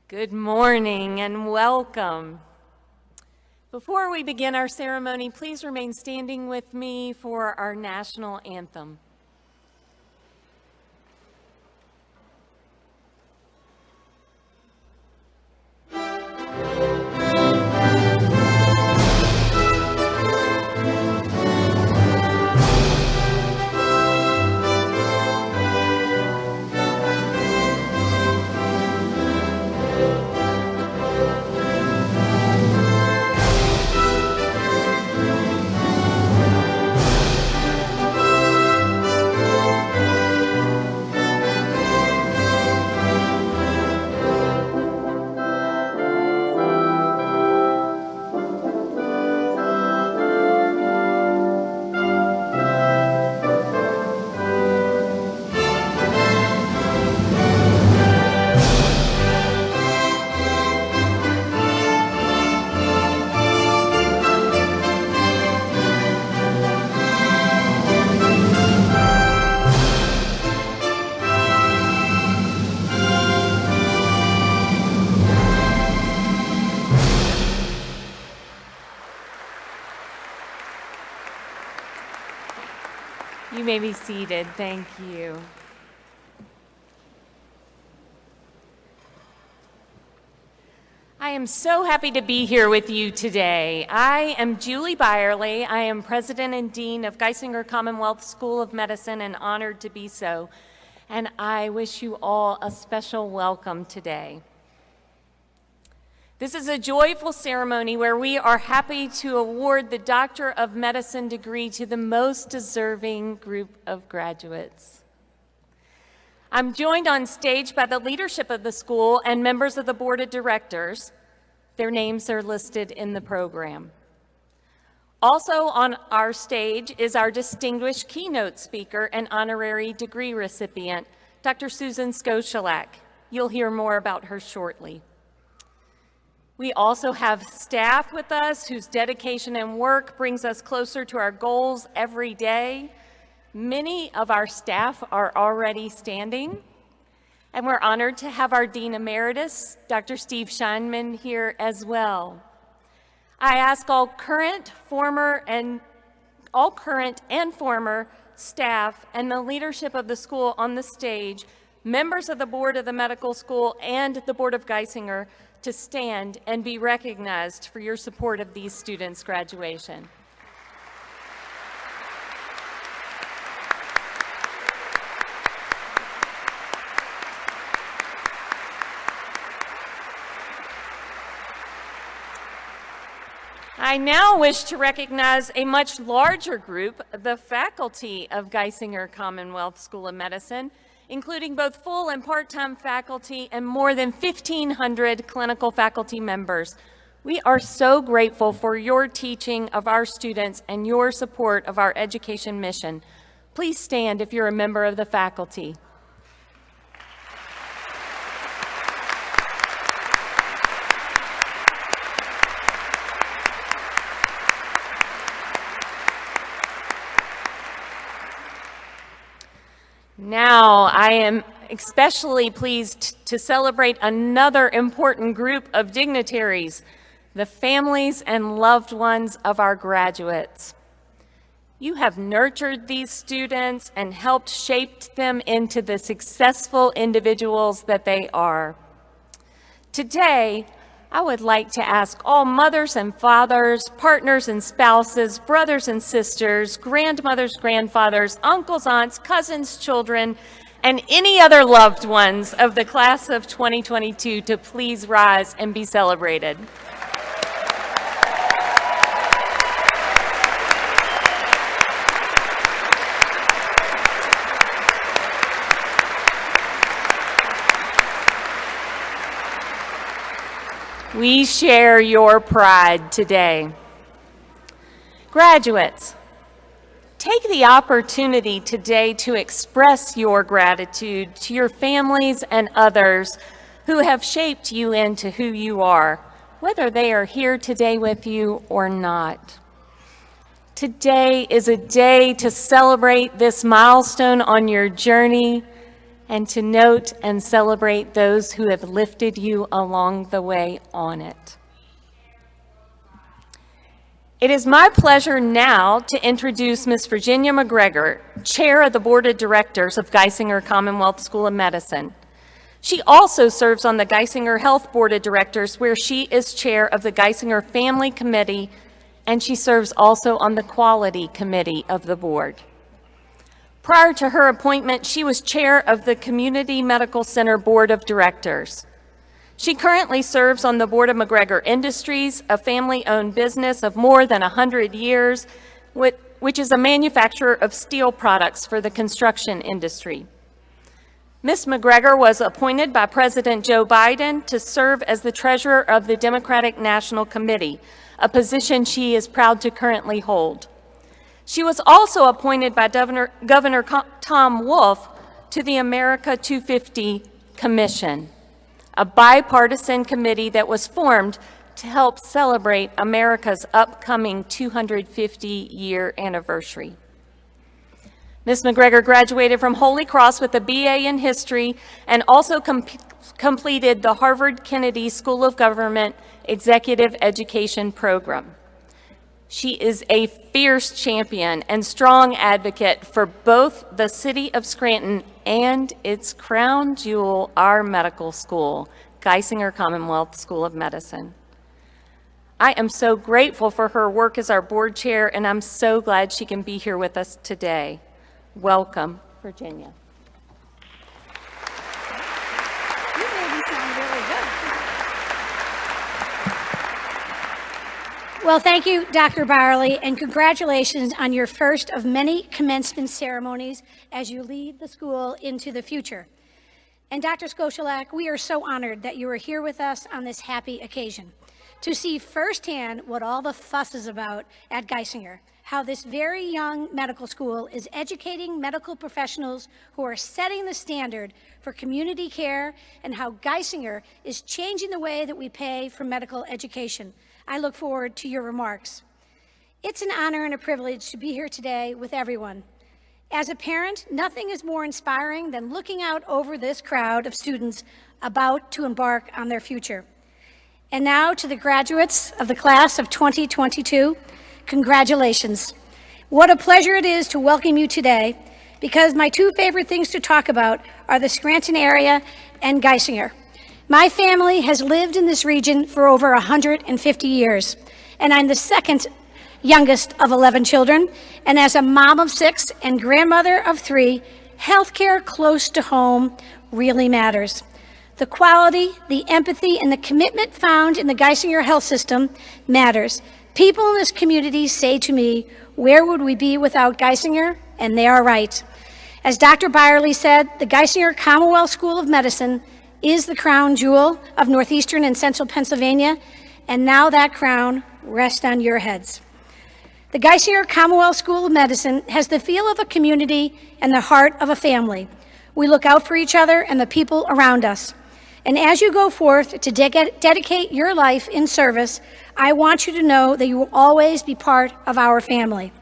Good morning and welcome. Before we begin our ceremony, please remain standing with me for our national anthem. You may be seated. Thank you. I am so happy to be here with you today. I am Julie Byerly. I am President and Dean of Geisinger Commonwealth School of Medicine and honored to be so. And I wish you all a special welcome today. This is a joyful ceremony where we are happy to award the Doctor of Medicine degree to the most deserving group of graduates. I'm joined on stage by the leadership of the school and members of the board of directors. Their names are listed in the program. Also on our stage is our distinguished keynote speaker and honorary degree recipient, Dr. Susan Skoshilak. You'll hear more about her shortly. We also have staff with us whose dedication and work brings us closer to our goals every day. Many of our staff are already standing, and we're honored to have our Dean Emeritus, Dr. Steve Scheinman, here as well. I ask all current and former staff and the leadership of the school on the stage, members of the board of the medical school and the board of Geisinger, to stand and be recognized for your support of these students' graduation. I now wish to recognize a much larger group, the faculty of Geisinger Commonwealth School of Medicine, including both full and part-time faculty and more than 1,500 clinical faculty members. We are so grateful for your teaching of our students and your support of our education mission. Please stand if you're a member of the faculty. Now, I am especially pleased to celebrate another important group of dignitaries, the families and loved ones of our graduates. You have nurtured these students and helped shape them into the successful individuals that they are. Today, I would like to ask all mothers and fathers, partners and spouses, brothers and sisters, grandmothers, grandfathers, uncles, aunts, cousins, children, and any other loved ones of the class of 2022 to please rise and be celebrated. We share your pride today. Graduates, take the opportunity today to express your gratitude to your families and others who have shaped you into who you are, whether they are here today with you or not. Today is a day to celebrate this milestone on your journey and to note and celebrate those who have lifted you along the way on it. It is my pleasure now to introduce Ms. Virginia McGregor, Chair of the Board of Directors of Geisinger Commonwealth School of Medicine. She also serves on the Geisinger Health Board of Directors, where she is Chair of the Geisinger Family Committee, and she serves also on the Quality Committee of the board. Prior to her appointment, she was Chair of the Community Medical Center Board of Directors. She currently serves on the board of McGregor Industries, a family-owned business of more than 100 years, which is a manufacturer of steel products for the construction industry. Ms. McGregor was appointed by President Joe Biden to serve as the treasurer of the Democratic National Committee, a position she is proud to currently hold. She was also appointed by Governor Tom Wolf to the America 250 Commission, a bipartisan committee that was formed to help celebrate America's upcoming 250-year anniversary. Ms. McGregor graduated from Holy Cross with a BA in History and also completed the Harvard Kennedy School of Government Executive Education Program. She is a fierce champion and strong advocate for both the city of Scranton and its crown jewel, our medical school, Geisinger Commonwealth School of Medicine. I am so grateful for her work as our board chair, and I'm so glad she can be here with us today. Welcome, Virginia. You made me sound really good. Well, thank you, Dr. Byerly, and congratulations on your first of many commencement ceremonies as you lead the school into the future. And Dr. Skosilak, we are so honored that you are here with us on this happy occasion to see firsthand what all the fuss is about at Geisinger, how this very young medical school is educating medical professionals who are setting the standard for community care, and how Geisinger is changing the way that we pay for medical education. I look forward to your remarks. It's an honor and a privilege to be here today with everyone. As a parent, nothing is more inspiring than looking out over this crowd of students about to embark on their future. And now to the graduates of the class of 2022, congratulations. What a pleasure it is to welcome you today, because my two favorite things to talk about are the Scranton area and Geisinger. My family has lived in this region for over 150 years, and I'm the second youngest of 11 children, and as a mom of 6 and grandmother of 3, healthcare close to home really matters. The quality, the empathy, and the commitment found in the Geisinger health system matters. People in this community say to me, where would we be without Geisinger? And they are right. As Dr. Byerly said, the Geisinger Commonwealth School of Medicine is the crown jewel of northeastern and central Pennsylvania, and now that crown rests on your heads. The Geisinger Commonwealth School of Medicine has the feel of a community and the heart of a family. We look out for each other and the people around us. And as you go forth to dedicate your life in service, I want you to know that you will always be part of our family.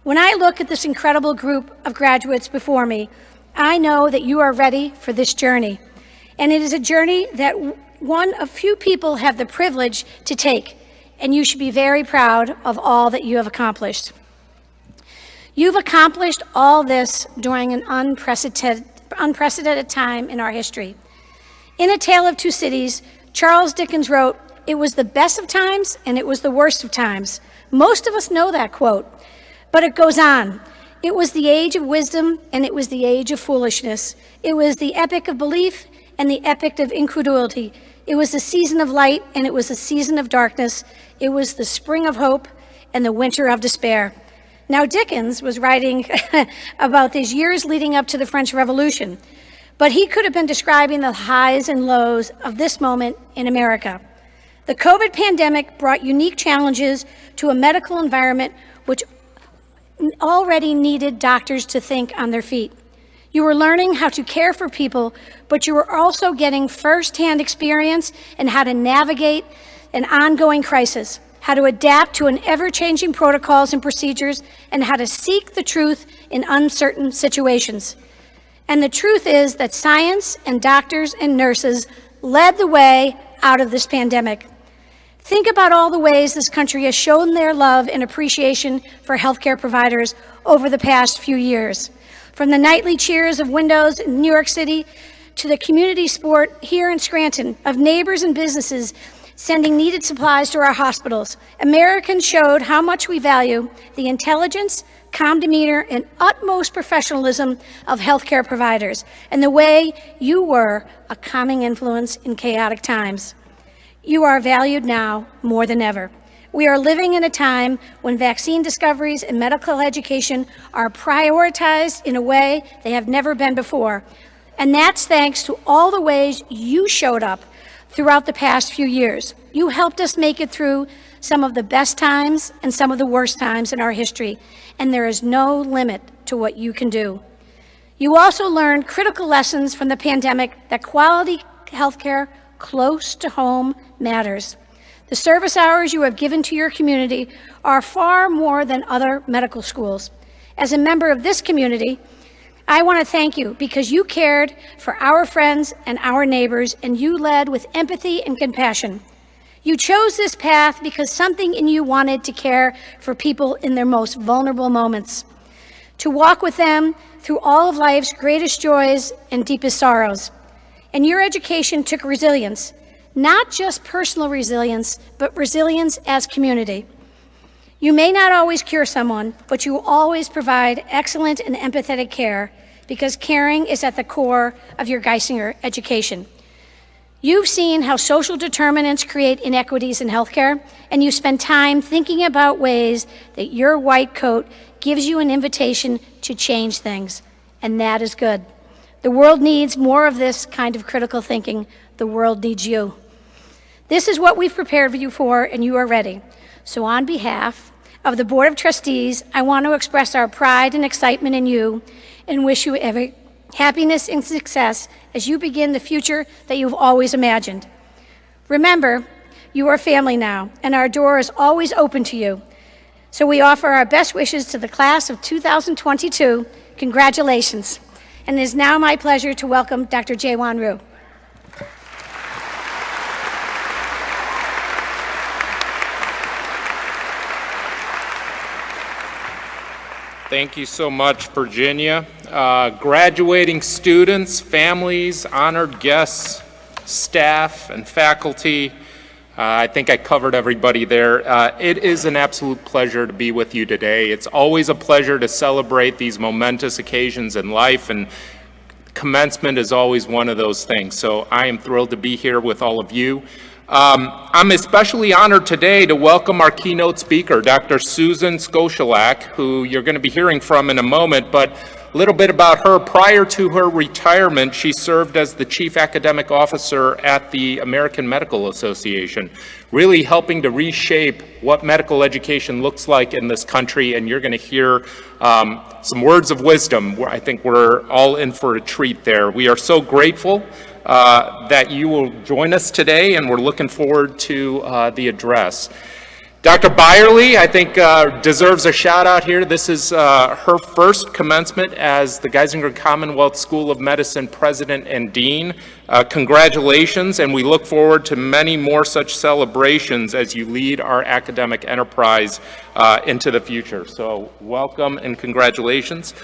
When I look at this incredible group of graduates before me, I know that you are ready for this journey. And it is a journey that one of few people have the privilege to take, and you should be very proud of all that you have accomplished. You've accomplished all this during an unprecedented time in our history. In A Tale of Two Cities, Charles Dickens wrote, "It was the best of times and it was the worst of times." Most of us know that quote, but it goes on. It was the age of wisdom and it was the age of foolishness. It was the epic of belief and the epic of incredulity. It was the season of light and it was the season of darkness. It was the spring of hope and the winter of despair. Now, Dickens was writing about these years leading up to the French Revolution, but he could have been describing the highs and lows of this moment in America. The COVID pandemic brought unique challenges to a medical environment which already needed doctors to think on their feet. You were learning how to care for people, but you were also getting firsthand experience in how to navigate an ongoing crisis, how to adapt to an ever-changing protocols and procedures, and how to seek the truth in uncertain situations. And the truth is that science and doctors and nurses led the way out of this pandemic. Think about all the ways this country has shown their love and appreciation for healthcare providers over the past few years. From the nightly cheers of windows in New York City to the community sport here in Scranton of neighbors and businesses sending needed supplies to our hospitals, Americans showed how much we value the intelligence, calm demeanor, and utmost professionalism of healthcare providers, and the way you were a calming influence in chaotic times. You are valued now more than ever. We are living in a time when vaccine discoveries and medical education are prioritized in a way they have never been before. And that's thanks to all the ways you showed up throughout the past few years. You helped us make it through some of the best times and some of the worst times in our history, and there is no limit to what you can do. You also learned critical lessons from the pandemic that quality healthcare close to home matters. The service hours you have given to your community are far more than other medical schools. As a member of this community, I want to thank you because you cared for our friends and our neighbors, and you led with empathy and compassion. You chose this path because something in you wanted to care for people in their most vulnerable moments, to walk with them through all of life's greatest joys and deepest sorrows. And your education took resilience, not just personal resilience, but resilience as community. You may not always cure someone, but you will always provide excellent and empathetic care because caring is at the core of your Geisinger education. You've seen how social determinants create inequities in healthcare, and you spend time thinking about ways that your white coat gives you an invitation to change things, and that is good. The world needs more of this kind of critical thinking. The world needs you. This is what we've prepared you for, and you are ready. So on behalf of the Board of Trustees, I want to express our pride and excitement in you and wish you every happiness and success as you begin the future that you've always imagined. Remember, you are family now, and our door is always open to you. So we offer our best wishes to the class of 2022. Congratulations. And it is now my pleasure to welcome Dr. Jae-Won Ryu. Thank you so much, Virginia. Graduating students, families, honored guests, staff, and faculty, I think I covered everybody there. It is an absolute pleasure to be with you today. It's always a pleasure to celebrate these momentous occasions in life, and commencement is always one of those things. So I am thrilled to be here with all of you. I'm especially honored today to welcome our keynote speaker, Dr. Susan Skosulak, who you're going to be hearing from in a moment, but a little bit about her. Prior to her retirement, she served as the Chief Academic Officer at the American Medical Association, really helping to reshape what medical education looks like in this country, and you're going to hear some words of wisdom. I think we're all in for a treat there. We are so grateful that you will join us today, and we're looking forward to the address. Dr. Byerly, I think, deserves a shout out here. This is her first commencement as the Geisinger Commonwealth School of Medicine President and Dean. Congratulations, and we look forward to many more such celebrations as you lead our academic enterprise into the future. So welcome and congratulations.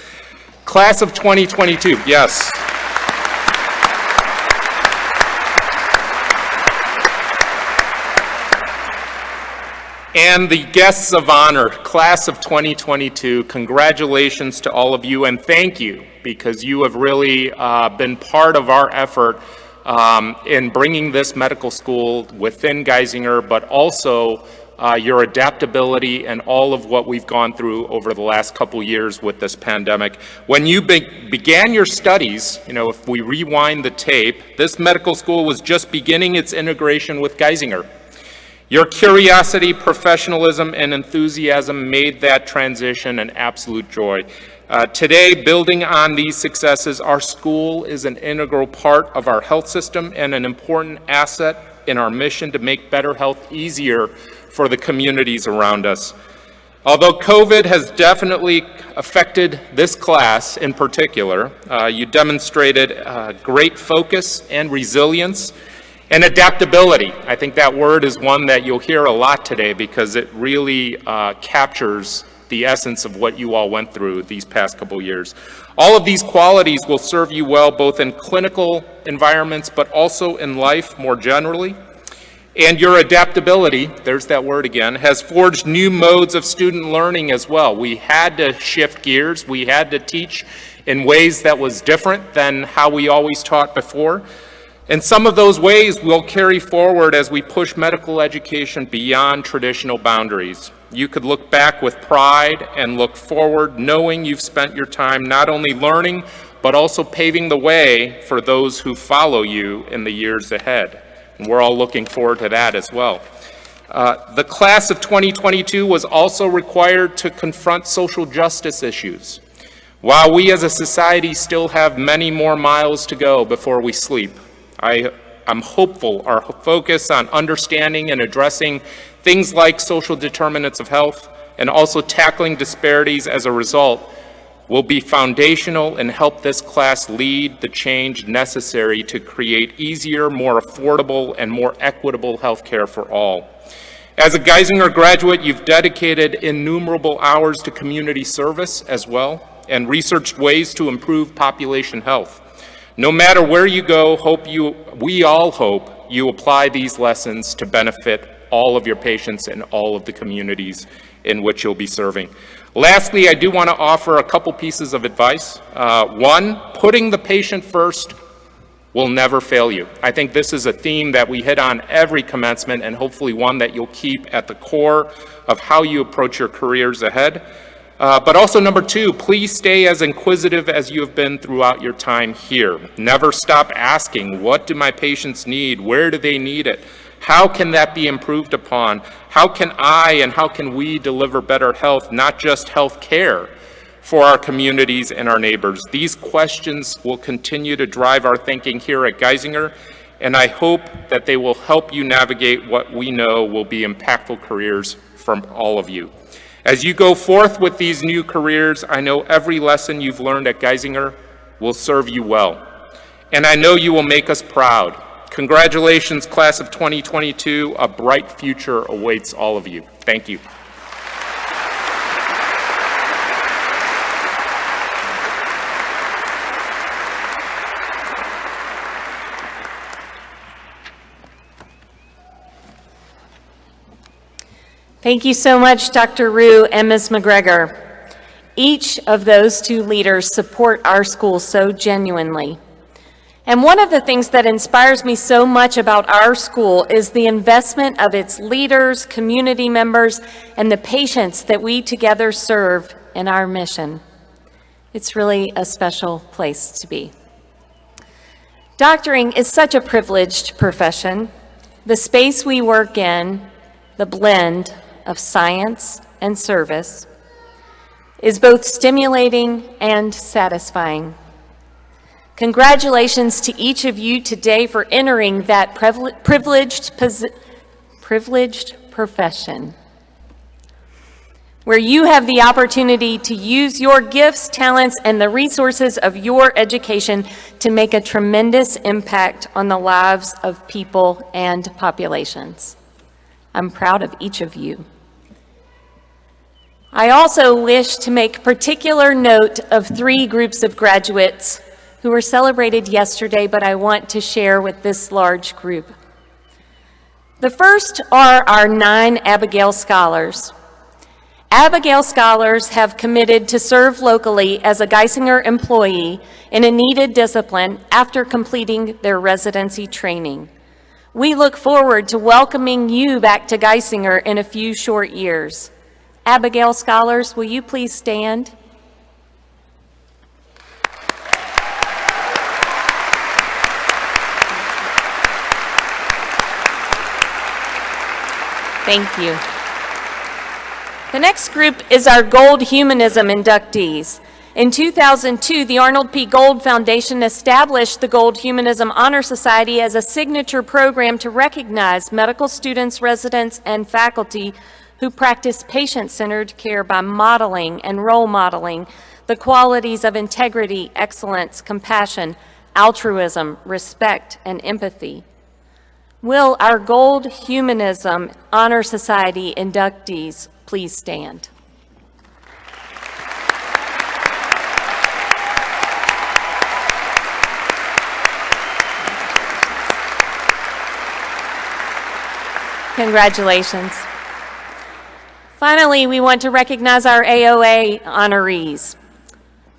Class of 2022, yes. And the guests of honor, class of 2022, congratulations to all of you, and thank you, because you have really been part of our effort in bringing this medical school within Geisinger, but also your adaptability and all of what we've gone through over the last couple years with this pandemic. When you began your studies, if we rewind the tape, this medical school was just beginning its integration with Geisinger. Your curiosity, professionalism, and enthusiasm made that transition an absolute joy. Today, building on these successes, our school is an integral part of our health system and an important asset in our mission to make better health easier for the communities around us. Although COVID has definitely affected this class in particular, you demonstrated great focus and resilience and adaptability. I think that word is one that you'll hear a lot today because it really captures the essence of what you all went through these past couple years. All of these qualities will serve you well both in clinical environments but also in life more generally. And your adaptability, there's that word again, has forged new modes of student learning as well. We had to shift gears. We had to teach in ways that was different than how we always taught before. And some of those ways will carry forward as we push medical education beyond traditional boundaries. You could look back with pride and look forward knowing you've spent your time not only learning, but also paving the way for those who follow you in the years ahead. And we're all looking forward to that as well. The class of 2022 was also required to confront social justice issues. While we as a society still have many more miles to go before we sleep, I'm hopeful our focus on understanding and addressing things like social determinants of health and also tackling disparities as a result will be foundational and help this class lead the change necessary to create easier, more affordable, and more equitable health care for all. As a Geisinger graduate, you've dedicated innumerable hours to community service as well and researched ways to improve population health. No matter where you go, we all hope you apply these lessons to benefit all of your patients and all of the communities in which you'll be serving. Lastly, I do want to offer a couple pieces of advice. One, putting the patient first will never fail you. I think this is a theme that we hit on every commencement and hopefully one that you'll keep at the core of how you approach your careers ahead. But also number two, please stay as inquisitive as you have been throughout your time here. Never stop asking, what do my patients need? Where do they need it? How can that be improved upon? How can I and how can we deliver better health, not just health care, for our communities and our neighbors? These questions will continue to drive our thinking here at Geisinger, and I hope that they will help you navigate what we know will be impactful careers from all of you. As you go forth with these new careers, I know every lesson you've learned at Geisinger will serve you well, and I know you will make us proud. Congratulations, class of 2022. A bright future awaits all of you. Thank you. Thank you so much, Dr. Rue and Ms. McGregor. Each of those two leaders support our school so genuinely. And one of the things that inspires me so much about our school is the investment of its leaders, community members, and the patients that we together serve in our mission. It's really a special place to be. Doctoring is such a privileged profession. The space we work in, the blend of science and service, is both stimulating and satisfying. Congratulations to each of you today for entering that privileged profession, where you have the opportunity to use your gifts, talents, and the resources of your education to make a tremendous impact on the lives of people and populations. I'm proud of each of you. I also wish to make particular note of three groups of graduates who were celebrated yesterday, but I want to share with this large group. The first are our 9 Abigail Scholars. Abigail Scholars have committed to serve locally as a Geisinger employee in a needed discipline after completing their residency training. We look forward to welcoming you back to Geisinger in a few short years. Abigail Scholars, will you please stand? Thank you. The next group is our Gold Humanism inductees. In 2002, the Arnold P. Gold Foundation established the Gold Humanism Honor Society as a signature program to recognize medical students, residents, and faculty who practice patient-centered care by modeling and role modeling the qualities of integrity, excellence, compassion, altruism, respect, and empathy. Will our Gold Humanism Honor Society inductees please stand? Congratulations. Finally, we want to recognize our AOA honorees.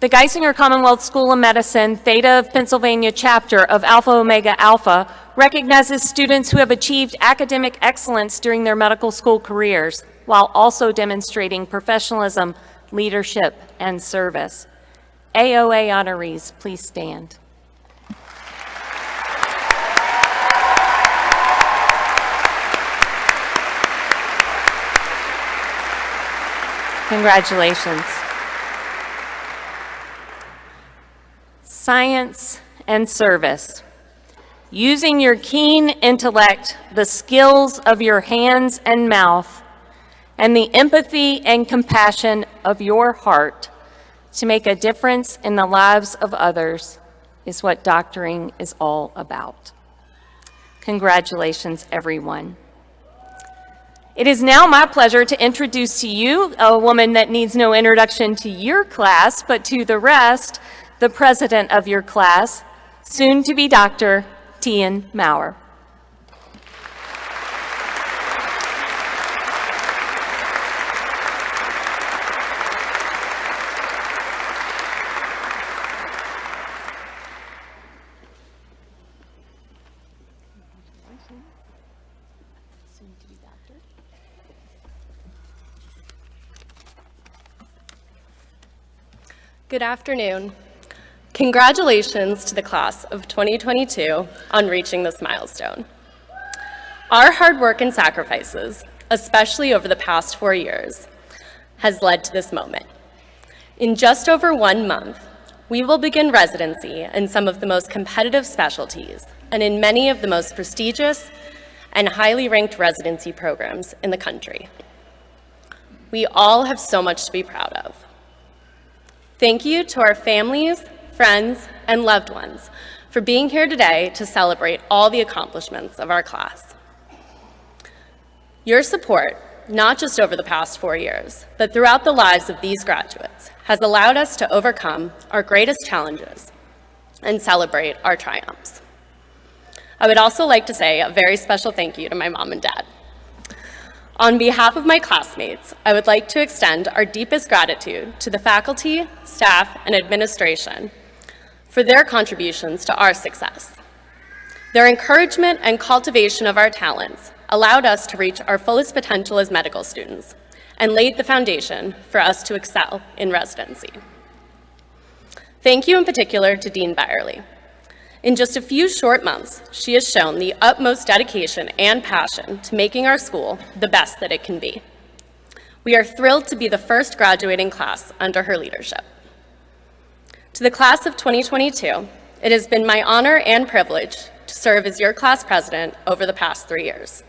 The Geisinger Commonwealth School of Medicine, Theta of Pennsylvania chapter of Alpha Omega Alpha recognizes students who have achieved academic excellence during their medical school careers, while also demonstrating professionalism, leadership, and service. AOA honorees, please stand. Congratulations. Science and service. Using your keen intellect, the skills of your hands and mouth, and the empathy and compassion of your heart to make a difference in the lives of others is what doctoring is all about. Congratulations, everyone. It is now my pleasure to introduce to you a woman that needs no introduction to your class, but to the rest, the president of your class, soon to be Dr. Tian Maurer. Good afternoon. Congratulations to the class of 2022 on reaching this milestone. Our hard work and sacrifices, especially over the past 4 years, has led to this moment. In just over 1 month, we will begin residency in some of the most competitive specialties and in many of the most prestigious and highly ranked residency programs in the country. We all have so much to be proud of. Thank you to our families, friends, and loved ones for being here today to celebrate all the accomplishments of our class. Your support, not just over the past 4 years, but throughout the lives of these graduates, has allowed us to overcome our greatest challenges and celebrate our triumphs. I would also like to say a very special thank you to my mom and dad. On behalf of my classmates, I would like to extend our deepest gratitude to the faculty, staff, and administration for their contributions to our success. Their encouragement and cultivation of our talents allowed us to reach our fullest potential as medical students and laid the foundation for us to excel in residency. Thank you in particular to Dean Byerly. In just a few short months, she has shown the utmost dedication and passion to making our school the best that it can be. We are thrilled to be the first graduating class under her leadership. To the class of 2022, it has been my honor and privilege to serve as your class president over the past 3 years.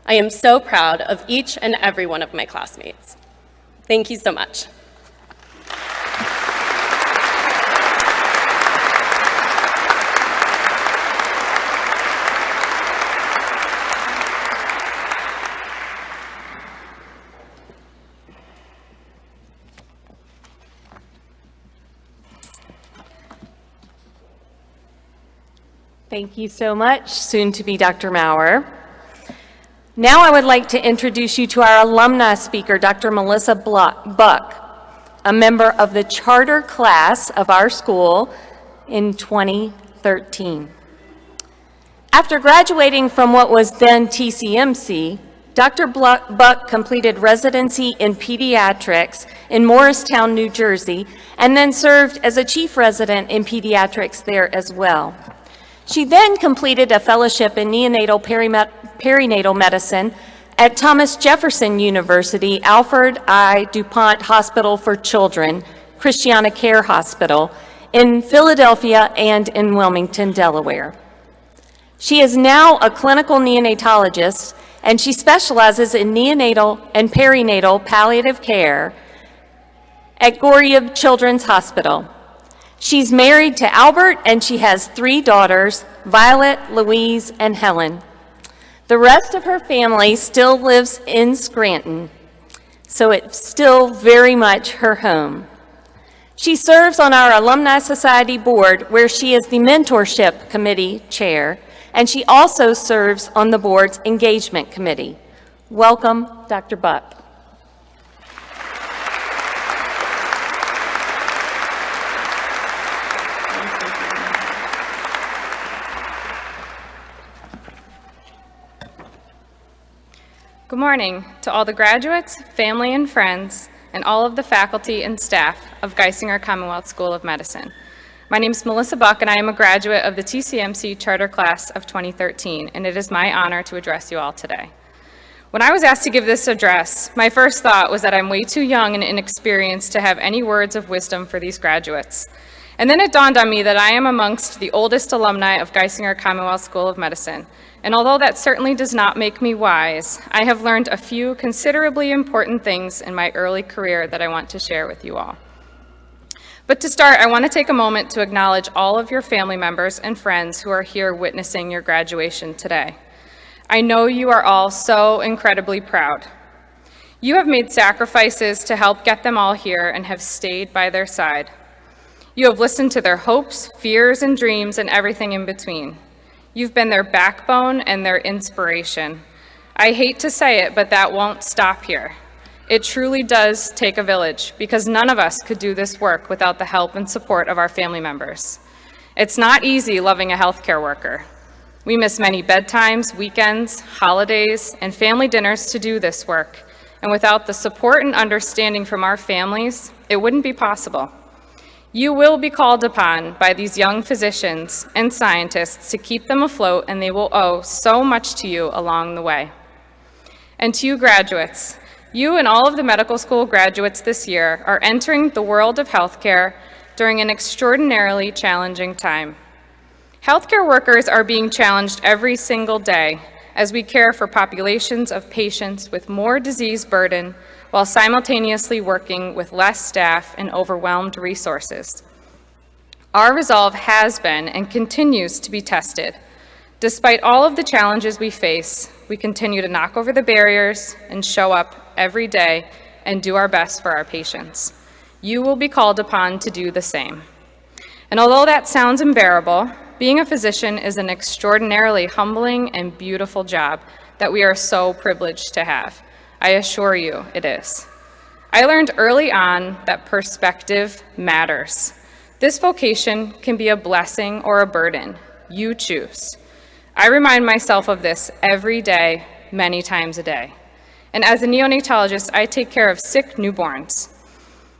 I am so proud of each and every one of my classmates. Thank you so much. Thank you so much, soon to be Dr. Maurer. Now I would like to introduce you to our alumni speaker, Dr. Melissa Buck, a member of the charter class of our school in 2013. After graduating from what was then TCMC, Dr. Buck completed residency in pediatrics in Morristown, New Jersey, and then served as a chief resident in pediatrics there as well. She then completed a fellowship in neonatal perinatal medicine at Thomas Jefferson University, Alfred I. DuPont Hospital for Children, Christiana Care Hospital, in Philadelphia and in Wilmington, Delaware. She is now a clinical neonatologist and she specializes in neonatal and perinatal palliative care at Goria Children's Hospital. She's married to Albert, and she has 3 daughters, Violet, Louise, and Helen. The rest of her family still lives in Scranton, so it's still very much her home. She serves on our Alumni Society board, where she is the Mentorship Committee Chair, and she also serves on the board's Engagement Committee. Welcome, Dr. Buck. Good morning to all the graduates, family and friends, and all of the faculty and staff of Geisinger Commonwealth School of Medicine. My name is Melissa Buck, and I am a graduate of the TCMC Charter Class of 2013, and it is my honor to address you all today. When I was asked to give this address, my first thought was that I'm way too young and inexperienced to have any words of wisdom for these graduates. And then it dawned on me that I am amongst the oldest alumni of Geisinger Commonwealth School of Medicine. And although that certainly does not make me wise, I have learned a few considerably important things in my early career that I want to share with you all. But to start, I want to take a moment to acknowledge all of your family members and friends who are here witnessing your graduation today. I know you are all so incredibly proud. You have made sacrifices to help get them all here and have stayed by their side. You have listened to their hopes, fears, and dreams, and everything in between. You've been their backbone and their inspiration. I hate to say it, but that won't stop here. It truly does take a village, because none of us could do this work without the help and support of our family members. It's not easy loving a healthcare worker. We miss many bedtimes, weekends, holidays, and family dinners to do this work, and without the support and understanding from our families, it wouldn't be possible. You will be called upon by these young physicians and scientists to keep them afloat, and they will owe so much to you along the way. And to you graduates, you and all of the medical school graduates this year are entering the world of healthcare during an extraordinarily challenging time. Healthcare workers are being challenged every single day as we care for populations of patients with more disease burden while simultaneously working with less staff and overwhelmed resources. Our resolve has been and continues to be tested. Despite all of the challenges we face, we continue to knock over the barriers and show up every day and do our best for our patients. You will be called upon to do the same. And although that sounds unbearable, being a physician is an extraordinarily humbling and beautiful job that we are so privileged to have. I assure you it is. I learned early on that perspective matters. This vocation can be a blessing or a burden. You choose. I remind myself of this every day, many times a day. And as a neonatologist, I take care of sick newborns.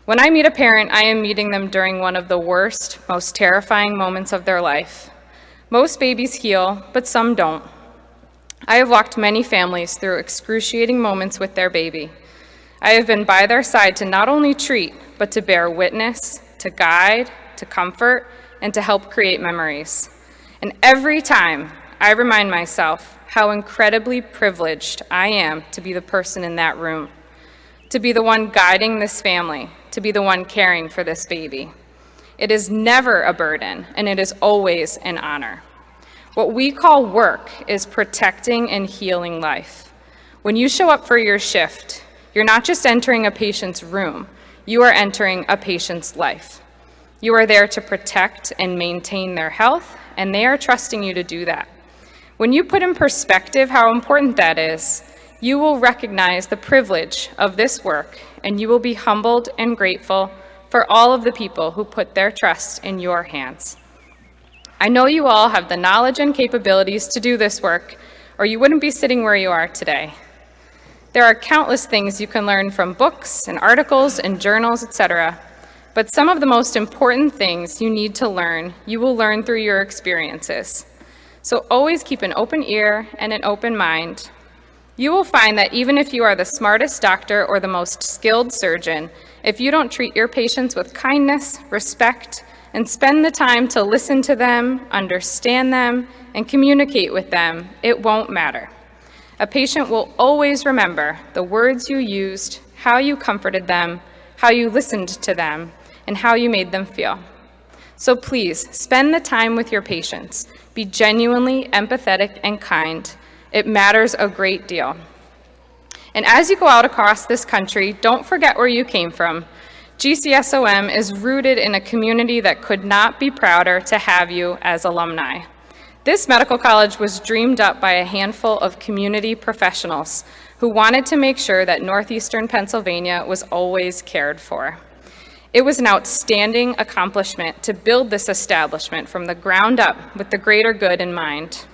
When I meet a parent, I am meeting them during one of the worst, most terrifying moments of their life. Most babies heal, but some don't. I have walked many families through excruciating moments with their baby. I have been by their side to not only treat, but to bear witness, to guide, to comfort, and to help create memories. And every time, I remind myself how incredibly privileged I am to be the person in that room, to be the one guiding this family, to be the one caring for this baby. It is never a burden, and it is always an honor. What we call work is protecting and healing life. When you show up for your shift, you're not just entering a patient's room, you are entering a patient's life. You are there to protect and maintain their health, and they are trusting you to do that. When you put in perspective how important that is, you will recognize the privilege of this work, and you will be humbled and grateful for all of the people who put their trust in your hands. I know you all have the knowledge and capabilities to do this work, or you wouldn't be sitting where you are today. There are countless things you can learn from books and articles and journals, etc. But some of the most important things you need to learn, you will learn through your experiences. So always keep an open ear and an open mind. You will find that even if you are the smartest doctor or the most skilled surgeon, if you don't treat your patients with kindness, respect, and spend the time to listen to them, understand them, and communicate with them, it won't matter. A patient will always remember the words you used, how you comforted them, how you listened to them, and how you made them feel. So please, spend the time with your patients. Be genuinely empathetic and kind. It matters a great deal. And as you go out across this country, don't forget where you came from. GCSOM is rooted in a community that could not be prouder to have you as alumni. This medical college was dreamed up by a handful of community professionals who wanted to make sure that Northeastern Pennsylvania was always cared for. It was an outstanding accomplishment to build this establishment from the ground up with the greater good in mind.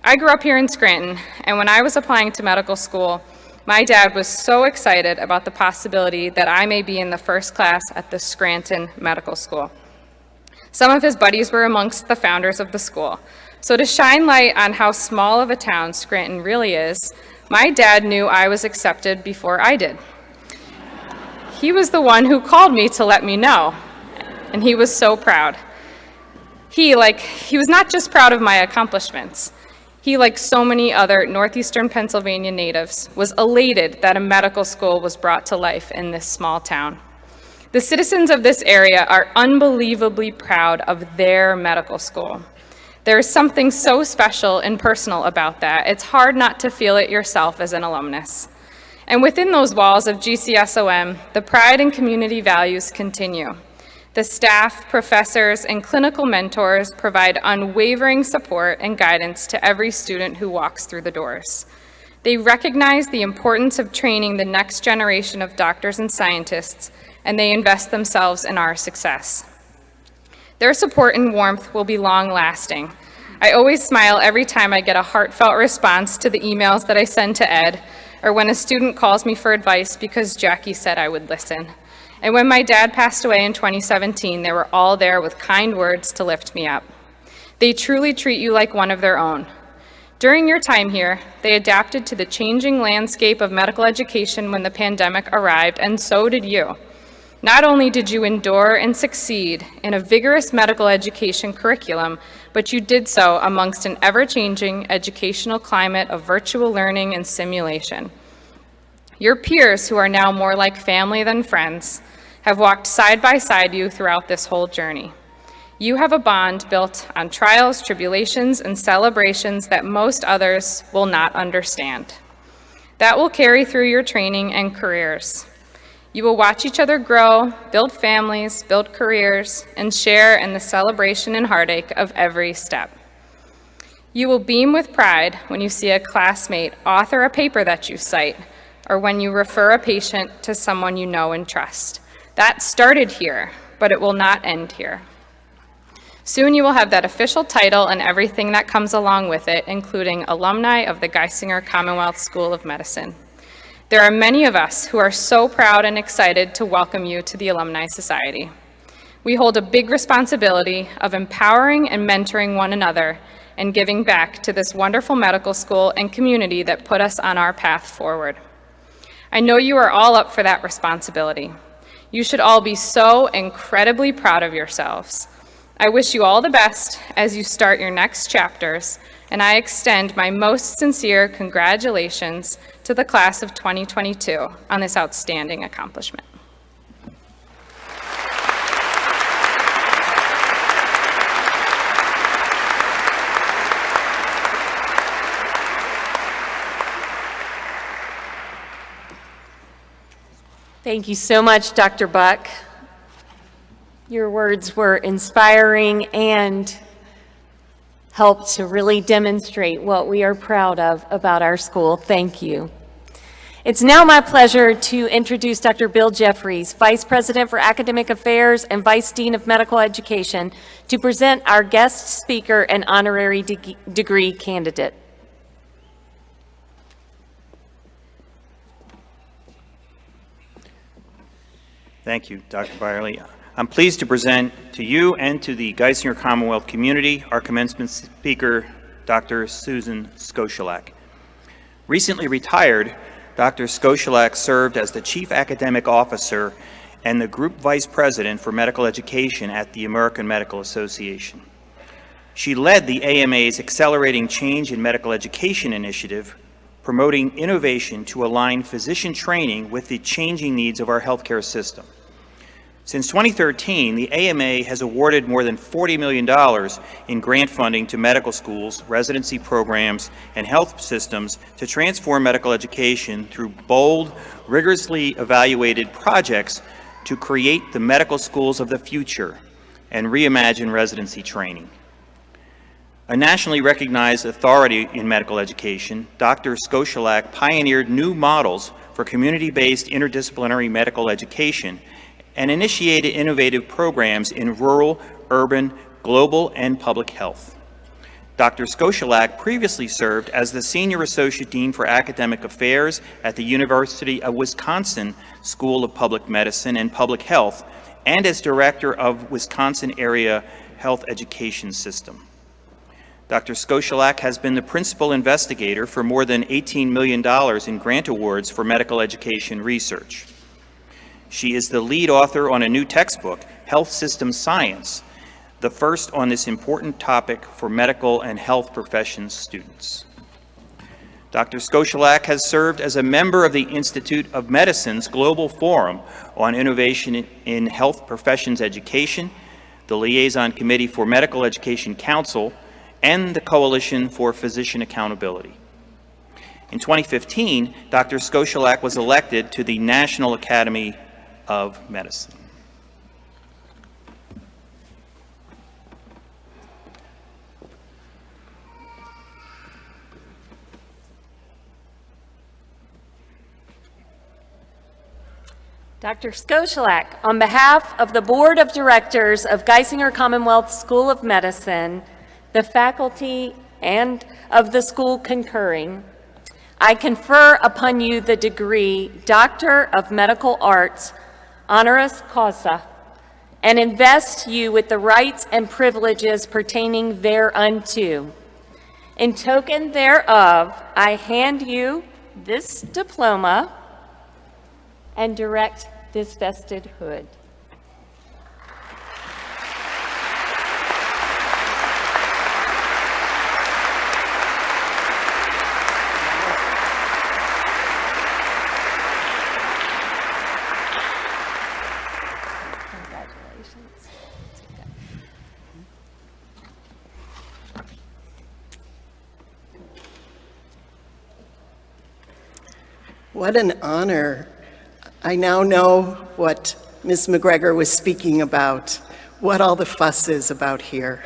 I grew up here in Scranton, and when I was applying to medical school, my dad was so excited about the possibility that I may be in the first class at the Scranton Medical School. Some of his buddies were amongst the founders of the school. So to shine light on how small of a town Scranton really is, my dad knew I was accepted before I did. He was the one who called me to let me know, and he was so proud. He was not just proud of my accomplishments. He, like so many other Northeastern Pennsylvania natives, was elated that a medical school was brought to life in this small town. The citizens of this area are unbelievably proud of their medical school. There is something so special and personal about that. It's hard not to feel it yourself as an alumnus. And within those walls of GCSOM, the pride and community values continue. The staff, professors, and clinical mentors provide unwavering support and guidance to every student who walks through the doors. They recognize the importance of training the next generation of doctors and scientists, and they invest themselves in our success. Their support and warmth will be long-lasting. I always smile every time I get a heartfelt response to the emails that I send to Ed, or when a student calls me for advice because Jackie said I would listen. And when my dad passed away in 2017, they were all there with kind words to lift me up. They truly treat you like one of their own. During your time here, they adapted to the changing landscape of medical education when the pandemic arrived, and so did you. Not only did you endure and succeed in a vigorous medical education curriculum, but you did so amongst an ever-changing educational climate of virtual learning and simulation. Your peers, who are now more like family than friends, have walked side by side you throughout this whole journey. You have a bond built on trials, tribulations, and celebrations that most others will not understand. That will carry through your training and careers. You will watch each other grow, build families, build careers, and share in the celebration and heartache of every step. You will beam with pride when you see a classmate author a paper that you cite, or when you refer a patient to someone you know and trust. That started here, but it will not end here. Soon you will have that official title and everything that comes along with it, including alumni of the Geisinger Commonwealth School of Medicine. There are many of us who are so proud and excited to welcome you to the Alumni Society. We hold a big responsibility of empowering and mentoring one another and giving back to this wonderful medical school and community that put us on our path forward. I know you are all up for that responsibility. You should all be so incredibly proud of yourselves. I wish you all the best as you start your next chapters, and I extend my most sincere congratulations to the class of 2022 on this outstanding accomplishment. Thank you so much, Dr. Buck. Your words were inspiring and helped to really demonstrate what we are proud of about our school. Thank you. It's now my pleasure to introduce Dr. Bill Jeffries, Vice President for Academic Affairs and Vice Dean of Medical Education, to present our guest speaker and honorary degree candidate. Thank you, Dr. Byerly. I'm pleased to present to you and to the Geisinger Commonwealth community our commencement speaker, Dr. Susan Skoshilak. Recently retired, Dr. Skoshilak served as the Chief Academic Officer and the Group Vice President for Medical Education at the American Medical Association. She led the AMA's Accelerating Change in Medical Education initiative, promoting innovation to align physician training with the changing needs of our healthcare system. Since 2013, the AMA has awarded more than $40 million in grant funding to medical schools, residency programs, and health systems to transform medical education through bold, rigorously evaluated projects to create the medical schools of the future and reimagine residency training. A nationally recognized authority in medical education, Dr. Skoshilak pioneered new models for community-based interdisciplinary medical education and initiated innovative programs in rural, urban, global, and public health. Dr. Skoshilak previously served as the Senior Associate Dean for Academic Affairs at the University of Wisconsin School of Public Medicine and Public Health, and as Director of Wisconsin Area Health Education System. Dr. Skoshilak has been the principal investigator for more than $18 million in grant awards for medical education research. She is the lead author on a new textbook, Health System Science, the first on this important topic for medical and health professions students. Dr. Skoshilak has served as a member of the Institute of Medicine's Global Forum on Innovation in Health Professions Education, the Liaison Committee for Medical Education Council, and the Coalition for Physician Accountability. In 2015, Dr. Skoshilak was elected to the National Academy of Medicine. Dr. Skoshilak, on behalf of the Board of Directors of Geisinger Commonwealth School of Medicine, the faculty and of the school concurring, I confer upon you the degree Doctor of Medical Arts, honoris causa, and invest you with the rights and privileges pertaining thereunto. In token thereof, I hand you this diploma and direct this vested hood. Congratulations. What an honor. I now know what Ms. McGregor was speaking about, what all the fuss is about here.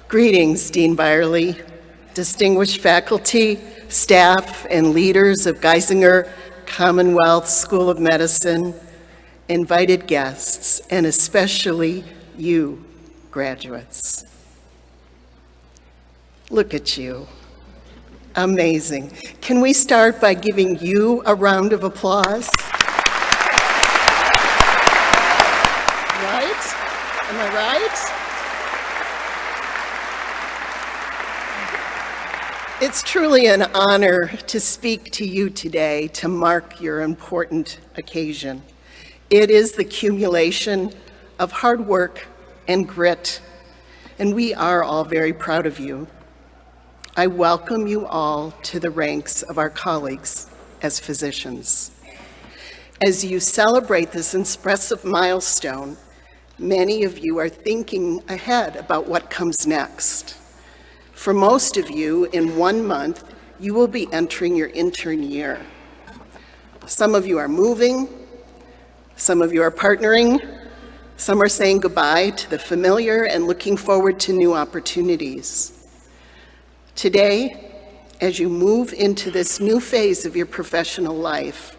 Greetings, Dean Byerly, distinguished faculty, staff, and leaders of Geisinger Commonwealth School of Medicine, invited guests, and especially you, graduates. Look at you. Amazing. Can we start by giving you a round of applause? Right? Am I right? It's truly an honor to speak to you today to mark your important occasion. It is the accumulation of hard work and grit, and we are all very proud of you. I welcome you all to the ranks of our colleagues as physicians. As you celebrate this impressive milestone, many of you are thinking ahead about what comes next. For most of you, in 1 month, you will be entering your intern year. Some of you are moving, some of you are partnering, some are saying goodbye to the familiar and looking forward to new opportunities. Today, as you move into this new phase of your professional life,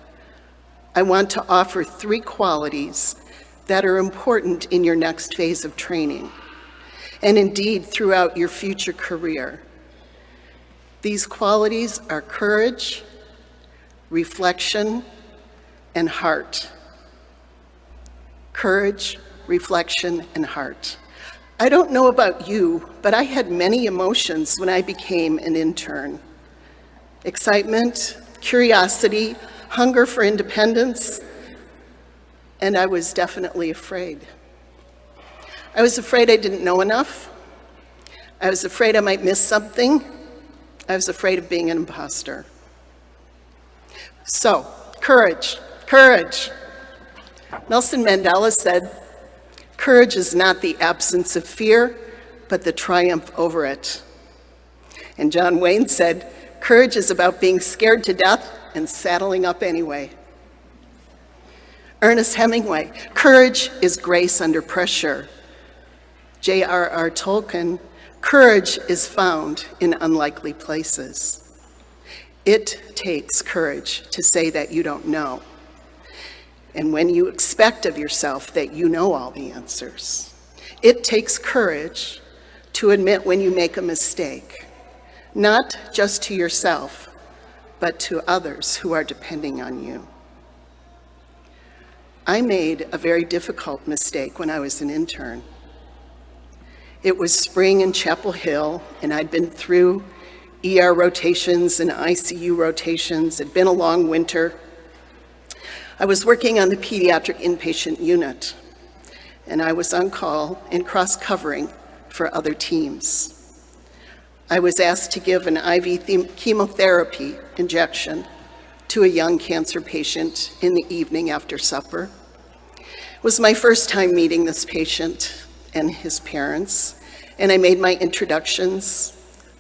I want to offer 3 qualities that are important in your next phase of training, and indeed throughout your future career. These qualities are courage, reflection, and heart. Courage, reflection, and heart. I don't know about you, but I had many emotions when I became an intern. Excitement, curiosity, hunger for independence, and I was definitely afraid. I was afraid I didn't know enough. I was afraid I might miss something. I was afraid of being an imposter. So, courage, courage. Nelson Mandela said, "Courage is not the absence of fear, but the triumph over it." And John Wayne said, "Courage is about being scared to death and saddling up anyway." Ernest Hemingway, "Courage is grace under pressure." J.R.R. Tolkien, "Courage is found in unlikely places." It takes courage to say that you don't know, and when you expect of yourself that you know all the answers. It takes courage to admit when you make a mistake, not just to yourself, but to others who are depending on you. I made a very difficult mistake when I was an intern. It was spring in Chapel Hill, and I'd been through ER rotations and ICU rotations. It'd been a long winter. I was working on the pediatric inpatient unit, and I was on call and cross-covering for other teams. I was asked to give an IV chemotherapy injection to a young cancer patient in the evening after supper. It was my first time meeting this patient and his parents, and I made my introductions.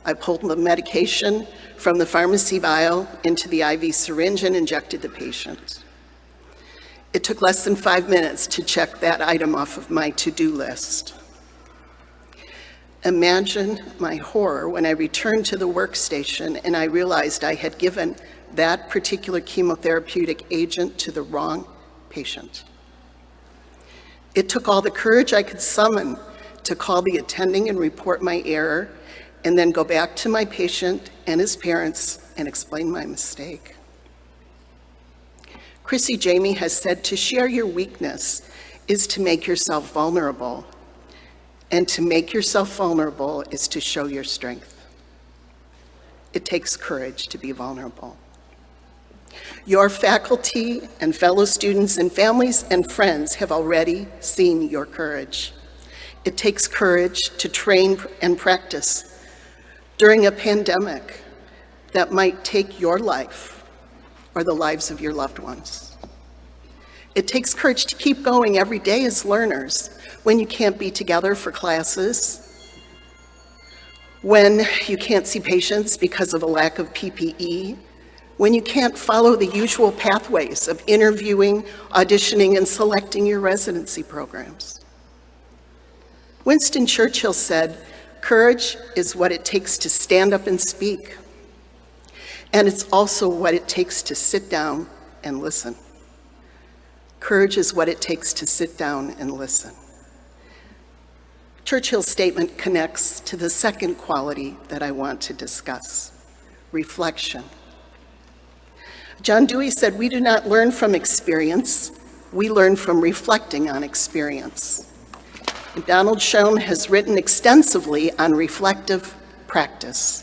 I pulled the medication from the pharmacy vial into the IV syringe and injected the patient. It took less than 5 minutes to check that item off of my to-do list. Imagine my horror when I returned to the workstation and I realized I had given that particular chemotherapeutic agent to the wrong patient. It took all the courage I could summon to call the attending and report my error, and then go back to my patient and his parents and explain my mistake. Chrissy Jamie has said to share your weakness is to make yourself vulnerable, and to make yourself vulnerable is to show your strength. It takes courage to be vulnerable. Your faculty and fellow students and families and friends have already seen your courage. It takes courage to train and practice during a pandemic that might take your life or the lives of your loved ones. It takes courage to keep going every day as learners when you can't be together for classes, when you can't see patients because of a lack of PPE, when you can't follow the usual pathways of interviewing, auditioning, and selecting your residency programs. Winston Churchill said, "Courage is what it takes to stand up and speak, and it's also what it takes to sit down and listen." Courage is what it takes to sit down and listen. Churchill's statement connects to the second quality that I want to discuss, reflection. John Dewey said, "We do not learn from experience, we learn from reflecting on experience." Donald Schoen has written extensively on reflective practice.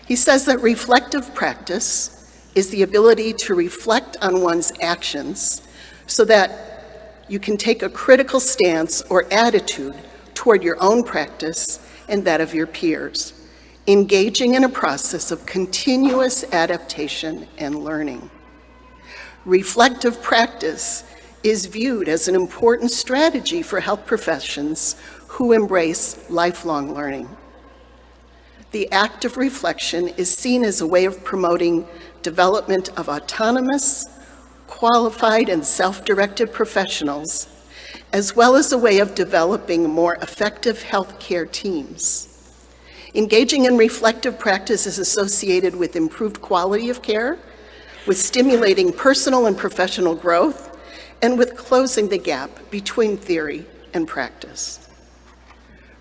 He says that reflective practice is the ability to reflect on one's actions so that you can take a critical stance or attitude toward your own practice and that of your peers, engaging in a process of continuous adaptation and learning. Reflective practice is viewed as an important strategy for health professions who embrace lifelong learning. The act of reflection is seen as a way of promoting development of autonomous, qualified, and self-directed professionals, as well as a way of developing more effective healthcare teams. Engaging in reflective practice is associated with improved quality of care, with stimulating personal and professional growth, and with closing the gap between theory and practice.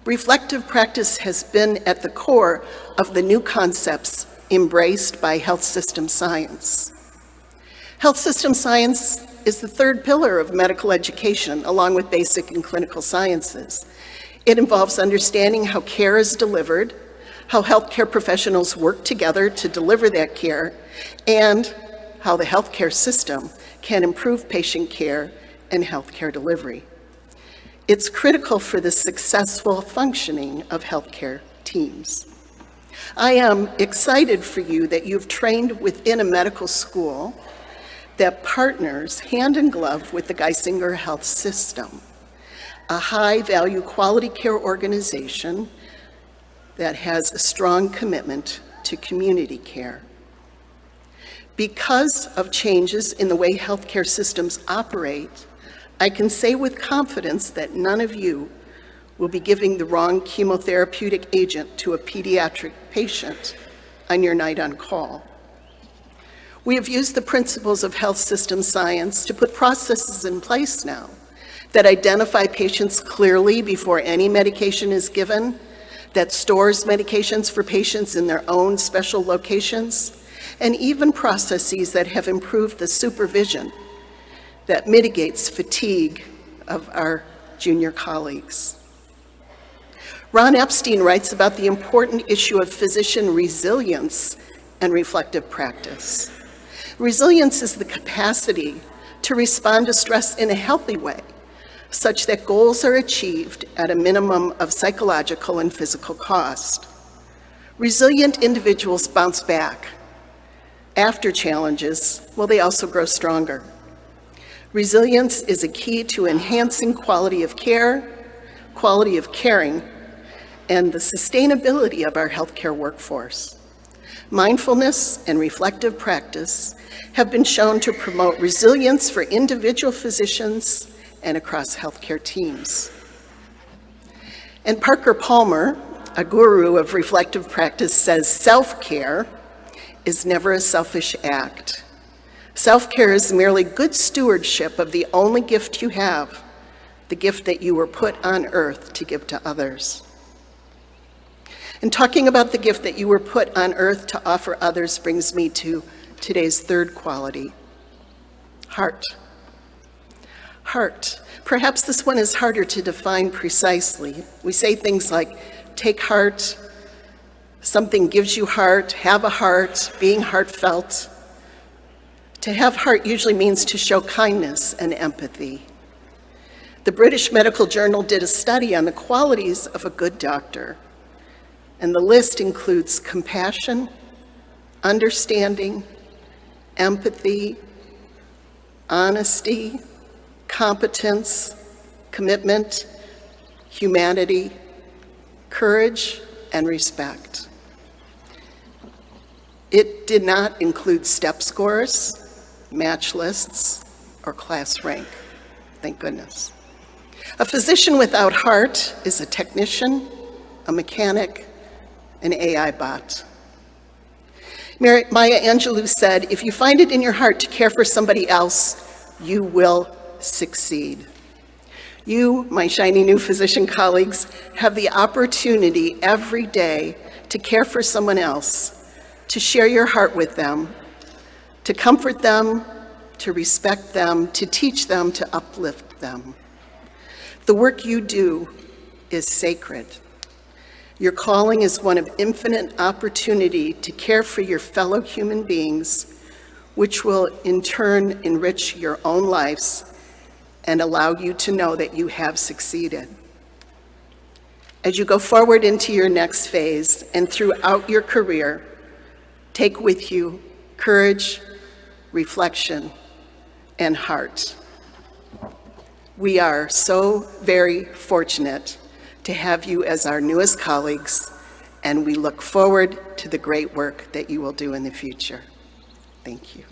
Reflective practice has been at the core of the new concepts embraced by health system science. Health system science is the third pillar of medical education, along with basic and clinical sciences. It involves understanding how care is delivered, how healthcare professionals work together to deliver that care, and how the healthcare system can improve patient care and healthcare delivery. It's critical for the successful functioning of healthcare teams. I am excited for you that you've trained within a medical school that partners hand in glove with the Geisinger Health System, a high-value quality care organization that has a strong commitment to community care. Because of changes in the way healthcare systems operate, I can say with confidence that none of you will be giving the wrong chemotherapeutic agent to a pediatric patient on your night on call. We have used the principles of health system science to put processes in place now that identify patients clearly before any medication is given, that stores medications for patients in their own special locations, and even processes that have improved the supervision that mitigates fatigue of our junior colleagues. Ron Epstein writes about the important issue of physician resilience and reflective practice. Resilience is the capacity to respond to stress in a healthy way, such that goals are achieved at a minimum of psychological and physical cost. Resilient individuals bounce back after challenges, while they also grow stronger. Resilience is a key to enhancing quality of care, quality of caring, and the sustainability of our healthcare workforce. Mindfulness and reflective practice have been shown to promote resilience for individual physicians and across healthcare teams. And Parker Palmer, a guru of reflective practice, says self-care is never a selfish act. Self-care is merely good stewardship of the only gift you have, the gift that you were put on earth to give to others. And talking about the gift that you were put on earth to offer others brings me to today's third quality, heart. Heart. Perhaps this one is harder to define precisely. We say things like, take heart, something gives you heart, have a heart, being heartfelt. To have heart usually means to show kindness and empathy. The British Medical Journal did a study on the qualities of a good doctor, and the list includes compassion, understanding, empathy, honesty, competence, commitment, humanity, courage, and respect. It did not include step scores, match lists, or class rank. Thank goodness. A physician without heart is a technician, a mechanic, an AI bot. Maya Angelou said, if you find it in your heart to care for somebody else, you will succeed. You, my shiny new physician colleagues, have the opportunity every day to care for someone else, to share your heart with them, to comfort them, to respect them, to teach them, to uplift them. The work you do is sacred. Your calling is one of infinite opportunity to care for your fellow human beings, which will in turn enrich your own lives and allow you to know that you have succeeded. As you go forward into your next phase and throughout your career, take with you courage, reflection, and heart. We are so very fortunate to have you as our newest colleagues, and we look forward to the great work that you will do in the future. Thank you.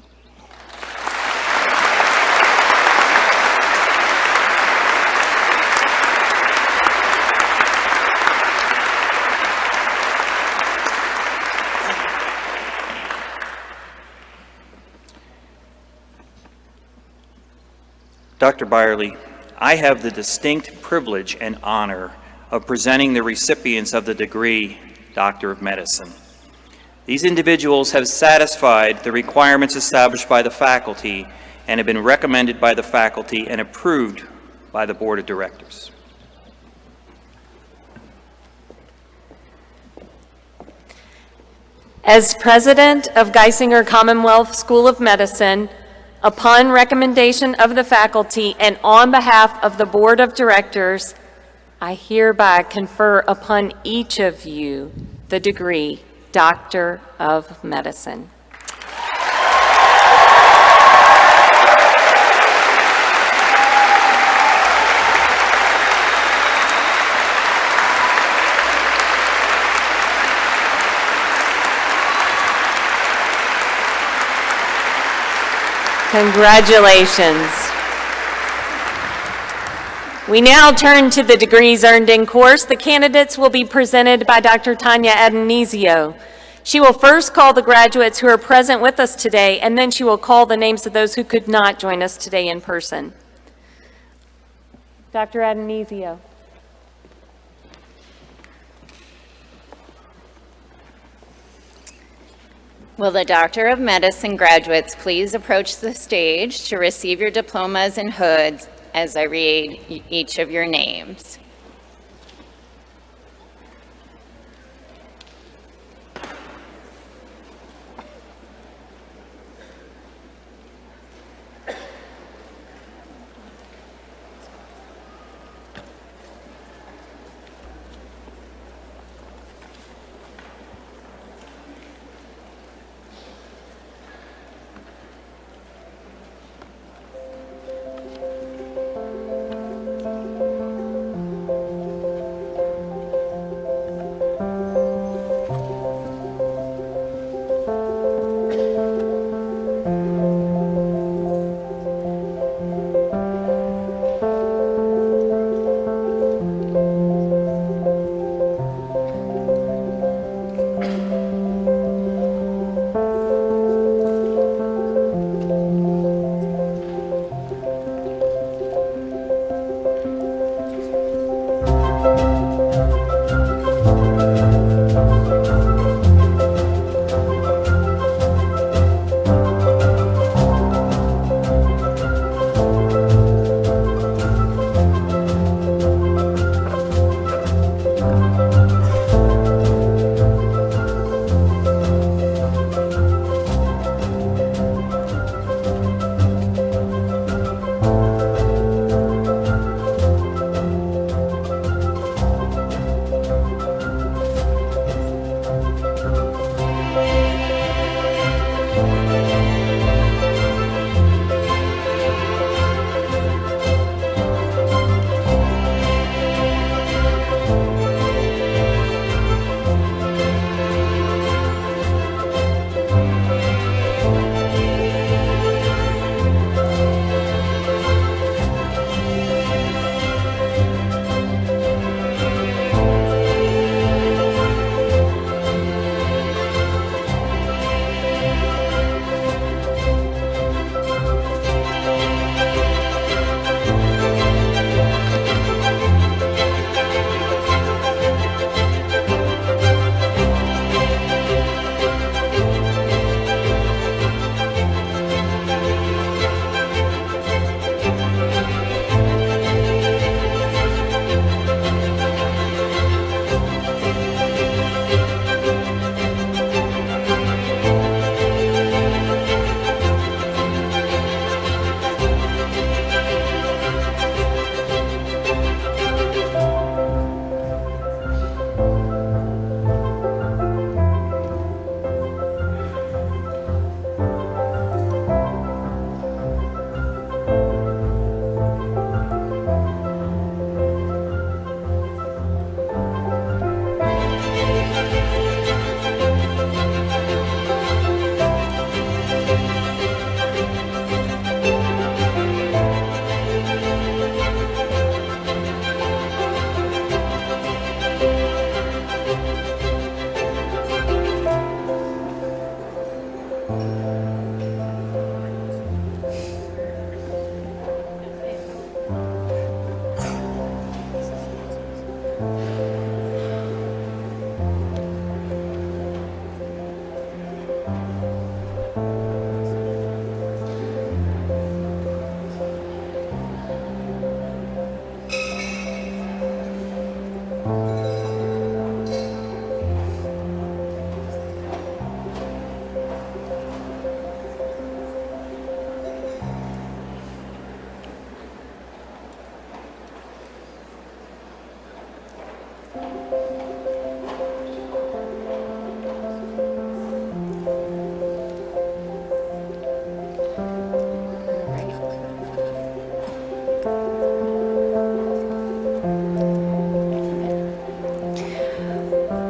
Dr. Byerly, I have the distinct privilege and honor of presenting the recipients of the degree Doctor of Medicine. These individuals have satisfied the requirements established by the faculty and have been recommended by the faculty and approved by the Board of Directors. As president of Geisinger Commonwealth School of Medicine, upon recommendation of the faculty and on behalf of the Board of Directors, I hereby confer upon each of you the degree Doctor of Medicine. Congratulations. We now turn to the degrees earned in course. The candidates will be presented by Dr. Tanya Adonisio. She will first call the graduates who are present with us today, and then she will call the names of those who could not join us today in person. Dr. Adonisio. Will the Doctor of Medicine graduates please approach the stage to receive your diplomas and hoods as I read each of your names?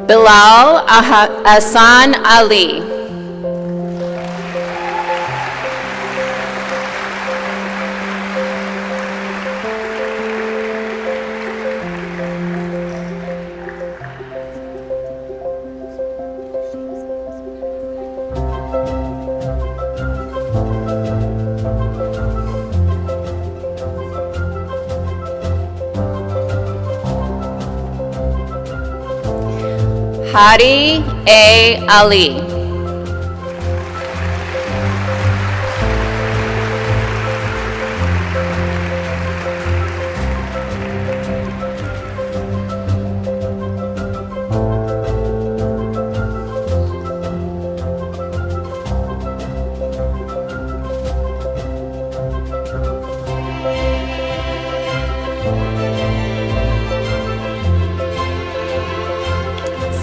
Bilal Ahsan Ali. Hadi A. Ali.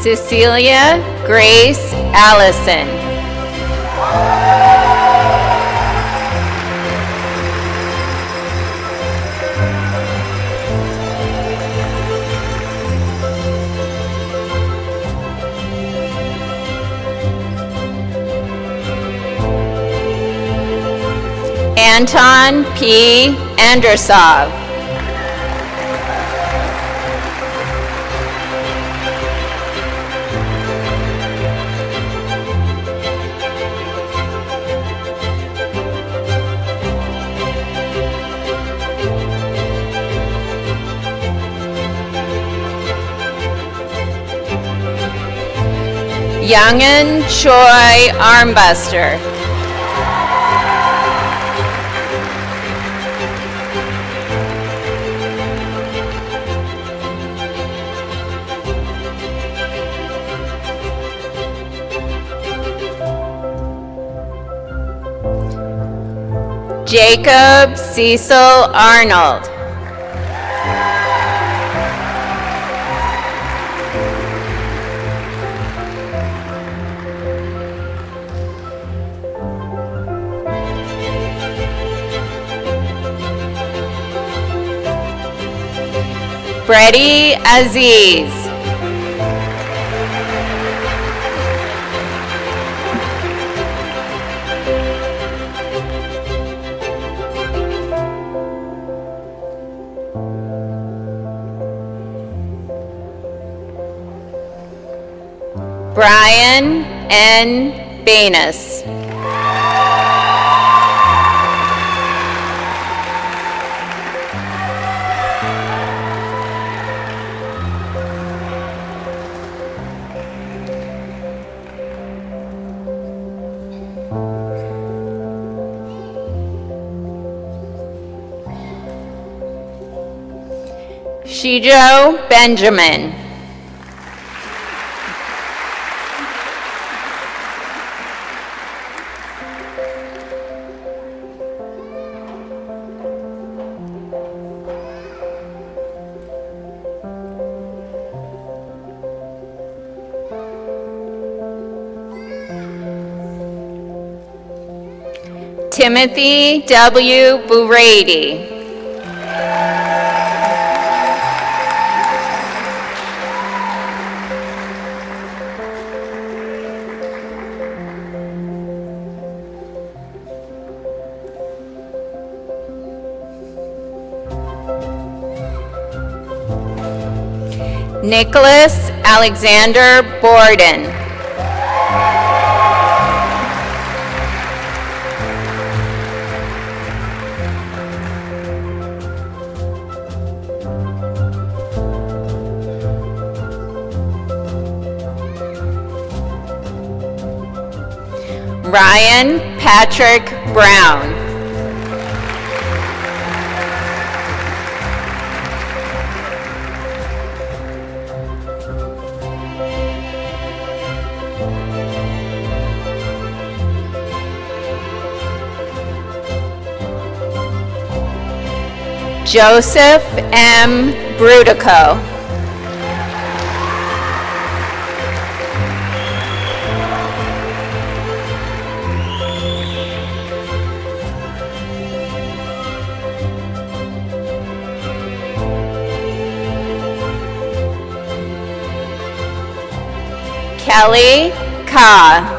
Cecilia Grace Allison. Anton P. Andrusov. Youngin Choi Armbuster. Jacob Cecil Arnold. Brady Aziz. Brian N. Banus. Shijo Benjamin. Timothy W. Burady. Nicholas Alexander Borden. Ryan Patrick Brown. Joseph M. Brudico. Kelly Ka.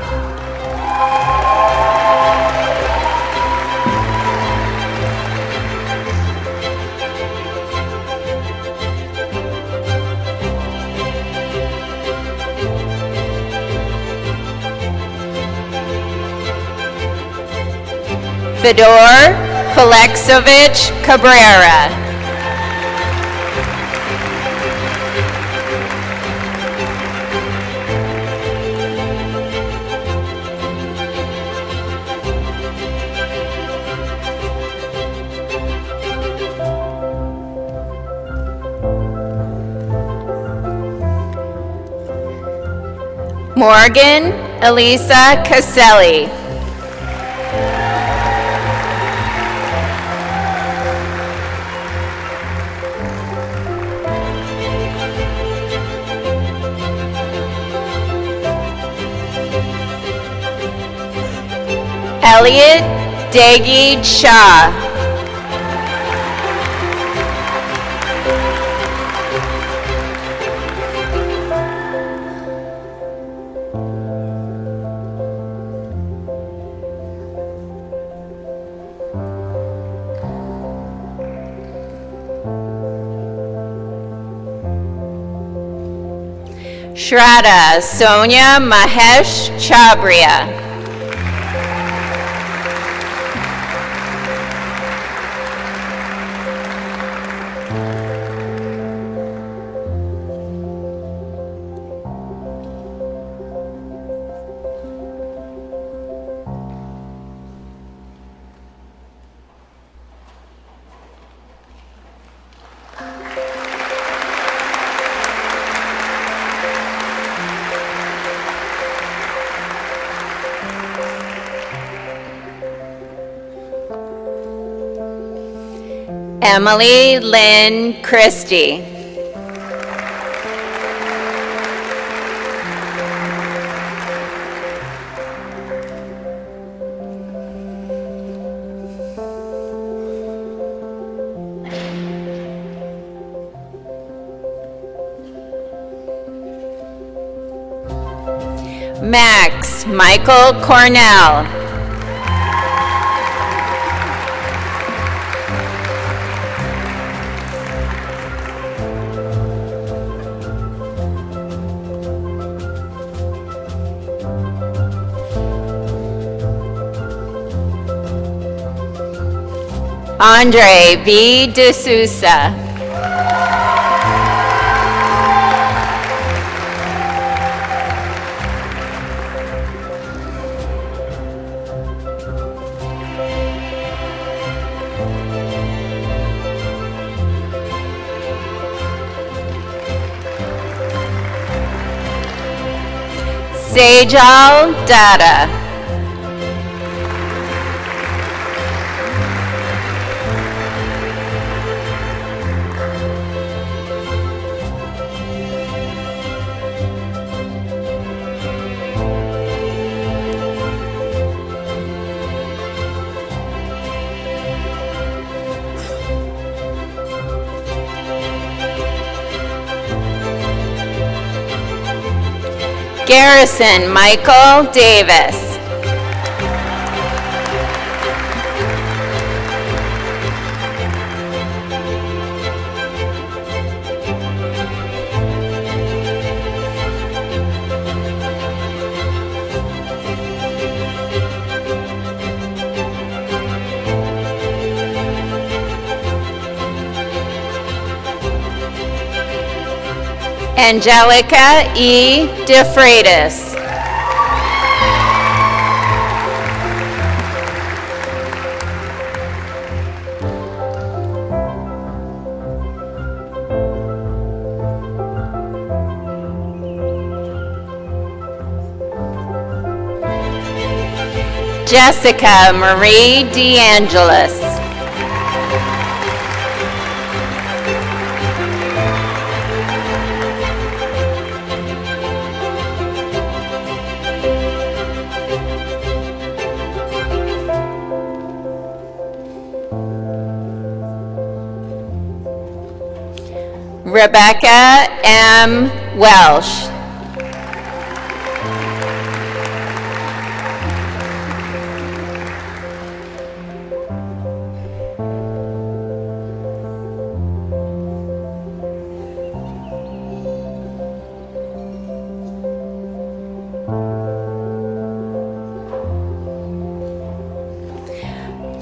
Fedor Felixovich Cabrera. Morgan Elisa Caselli. Elliot Dagi Shah. Shraddha Sonia Mahesh Chabria. Emily Lynn Christie. Max Michael Cornell. Andre V. D'Souza. Sejal Dada. Garrison Michael Davis. Angelica E. DeFreitas. Jessica Marie DeAngelis. Rebecca M. Welsh.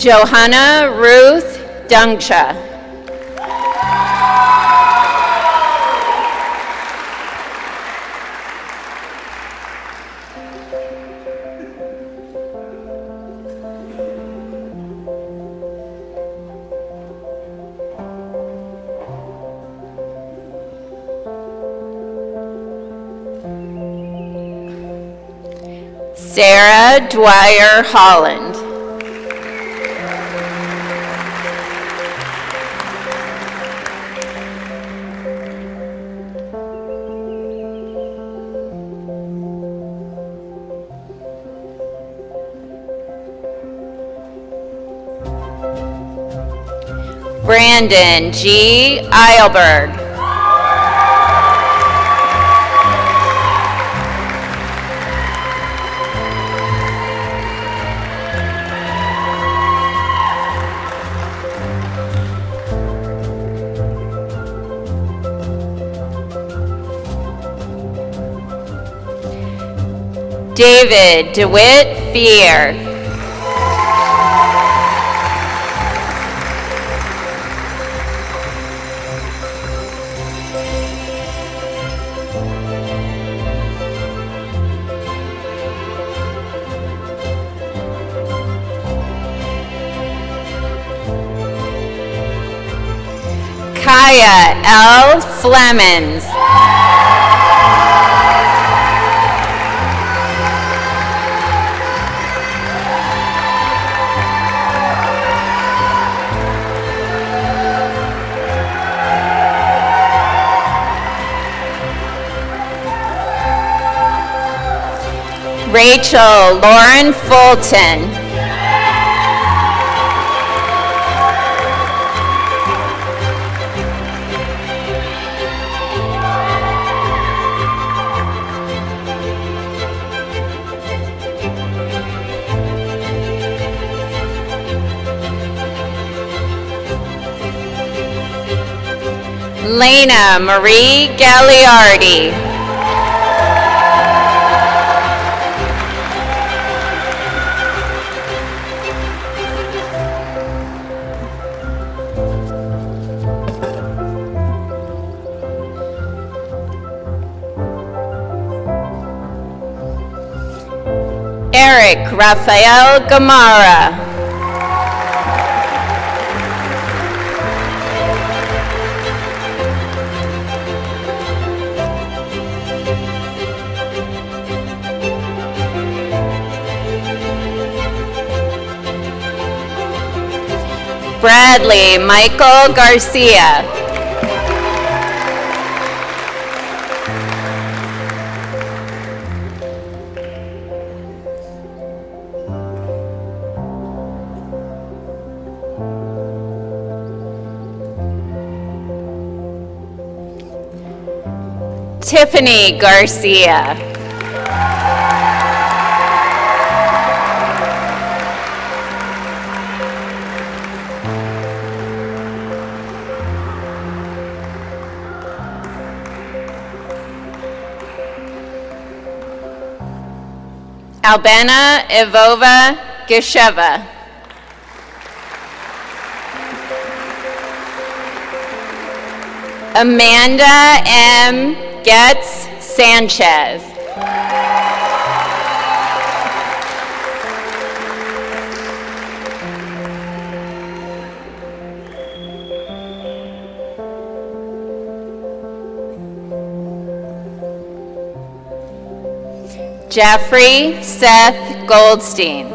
Johanna Ruth Dungcha. Sarah Dwyer Holland. Brandon G. Eilberg. David DeWitt Fear. Kaya L. Flemons. Rachel Lauren Fulton. Lena Marie Gagliardi. Eric Rafael Gamara. Bradley Michael Garcia. Tiffany Garcia. Albana Ivova Gisheva. Amanda M. Getz Sanchez. Jeffrey Seth Goldstein.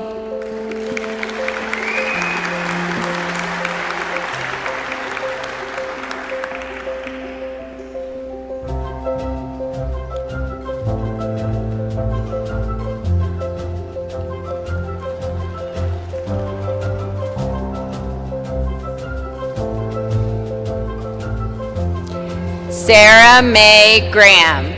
Sarah Mae Graham.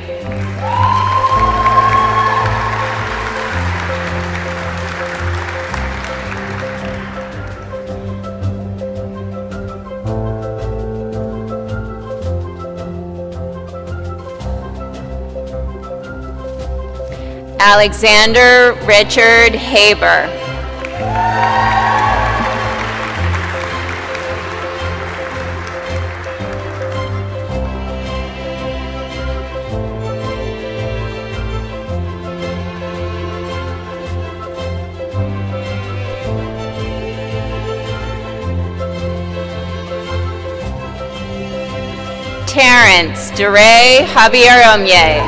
Alexander Richard Haber. Terrence DeRay Javier-Omye.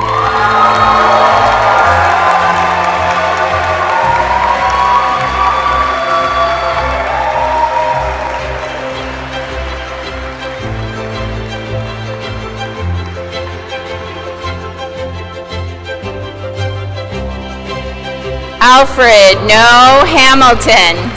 Alfred No Hamilton.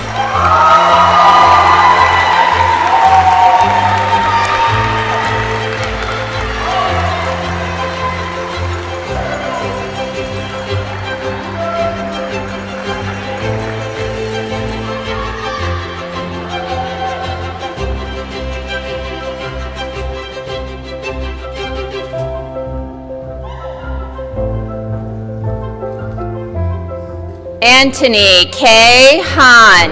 Anthony K. Hahn.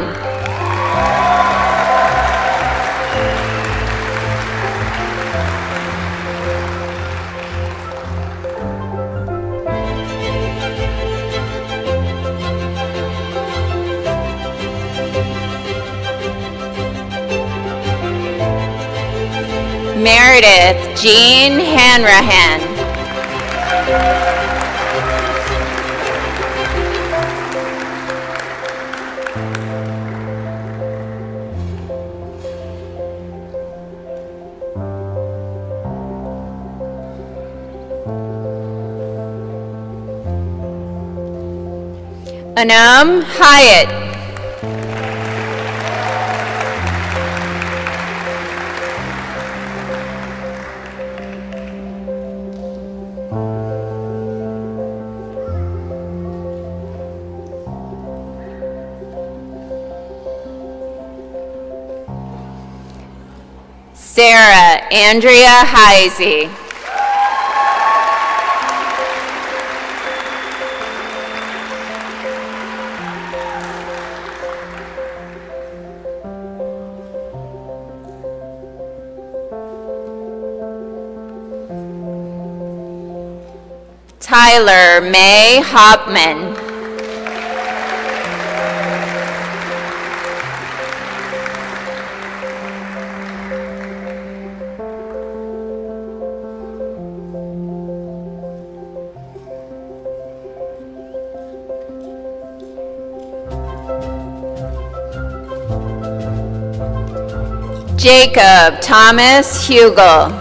Meredith Jean Hanrahan. Anam Hyatt. Sarah Andrea Heisey. Tyler May Hopman. Jacob Thomas Hugel.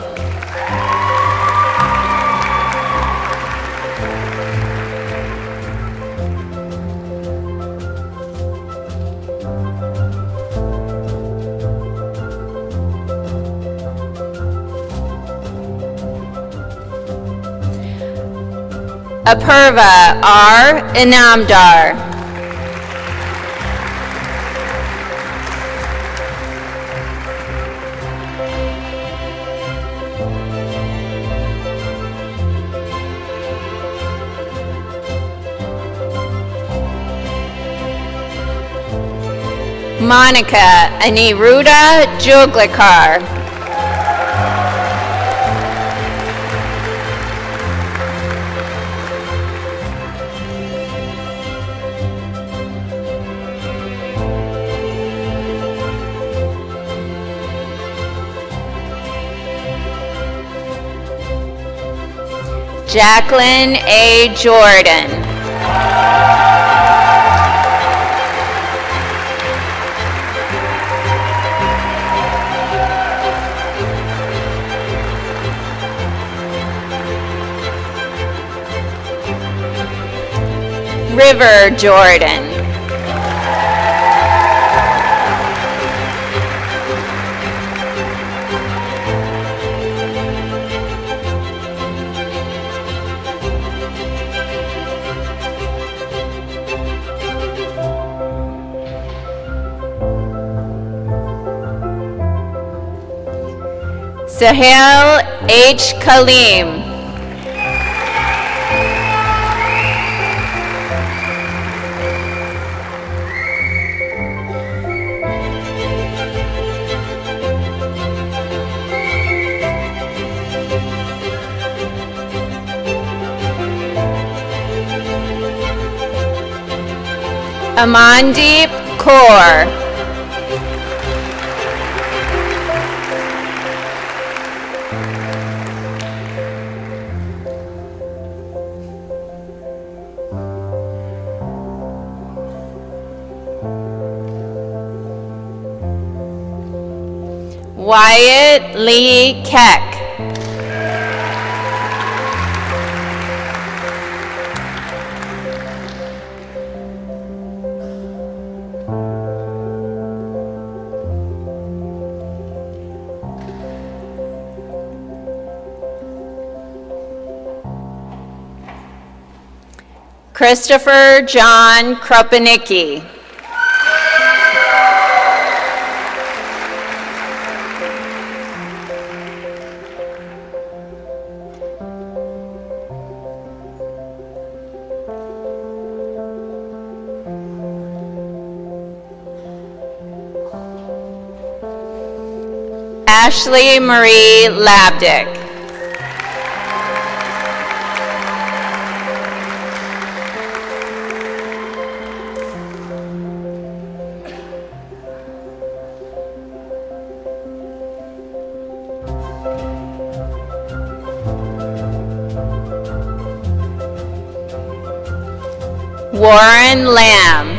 Apurva R. Inamdar. Monica Aniruda Juglikar. Jacqueline A. Jordan. River Jordan. Sahel H. Kaleem. Amandeep Kaur. Wyatt Lee Keck. Christopher John Kropanicki. Ashley Marie Labdick. Warren Lamb.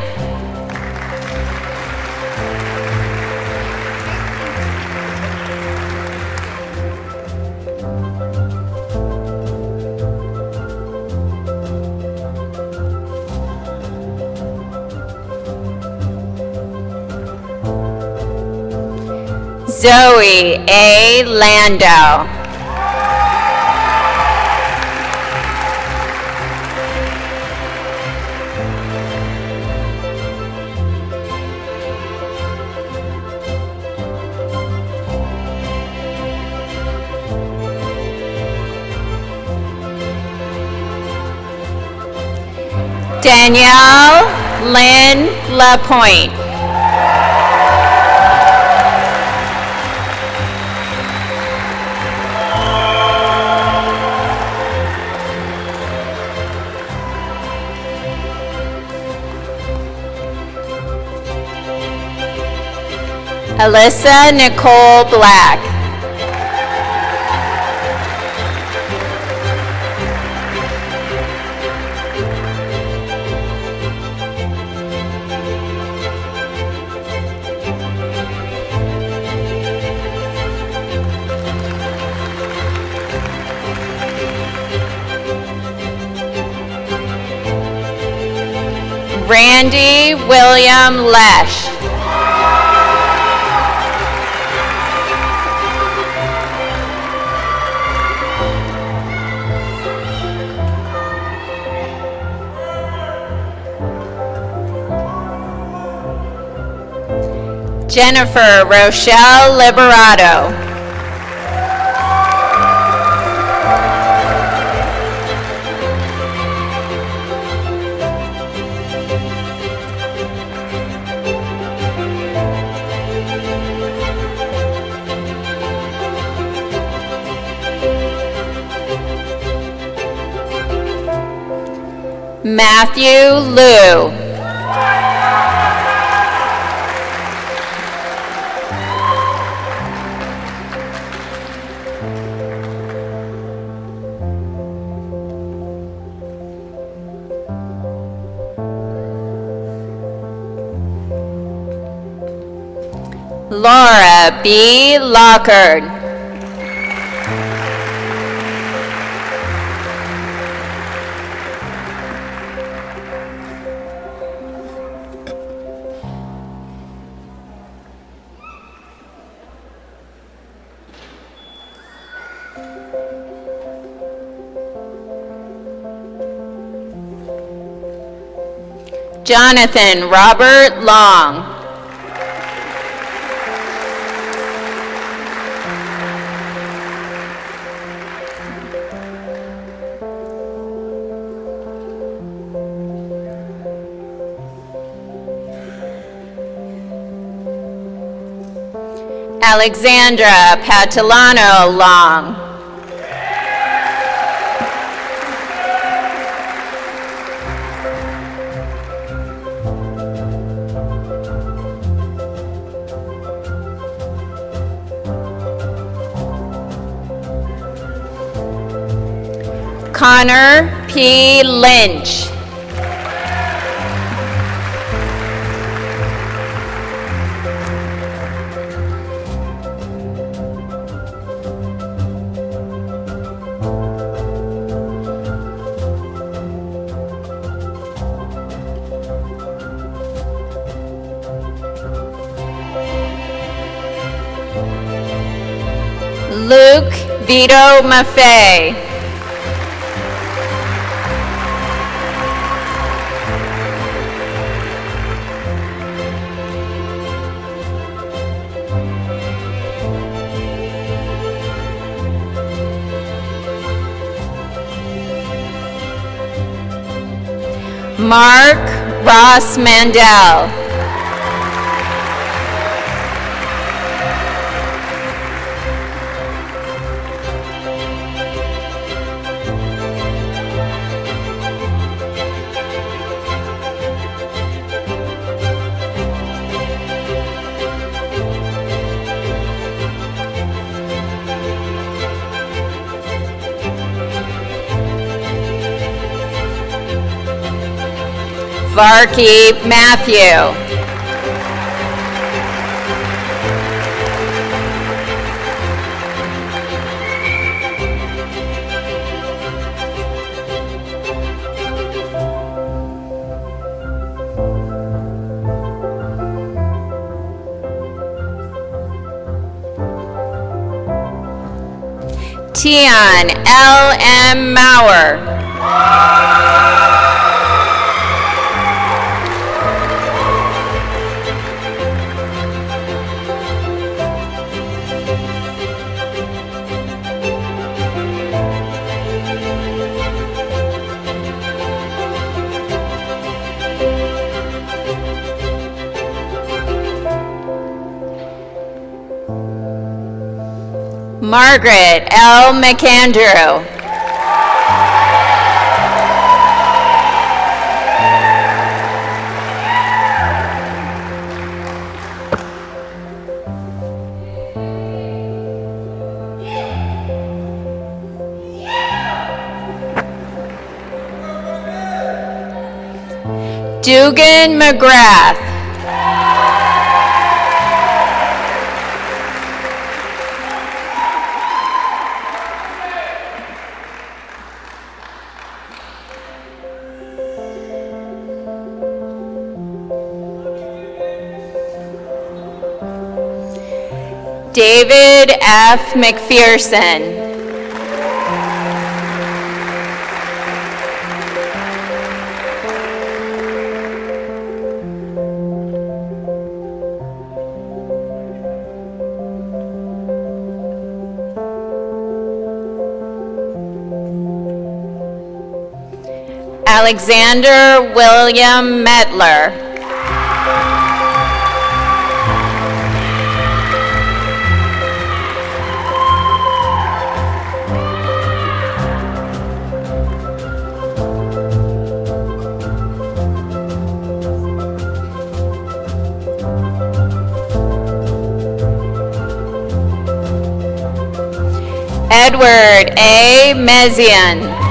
Zoe A. Landau. Danielle Lynn Lapointe. Alyssa Nicole Black. Randy William Lesh. Jennifer Rochelle Liberato. Matthew Liu. Laura B. Lockard. Jonathan Robert Long. Alexandra Patilano Long. Connor P. Lynch. Vito Maffei. Mark Ross Mandel. Varkey Matthew. Tian L. M. Maurer. Margaret L. McAndrew. Dugan McGrath. David F. McPherson. Alexander William Metler. Edward A. Mezian.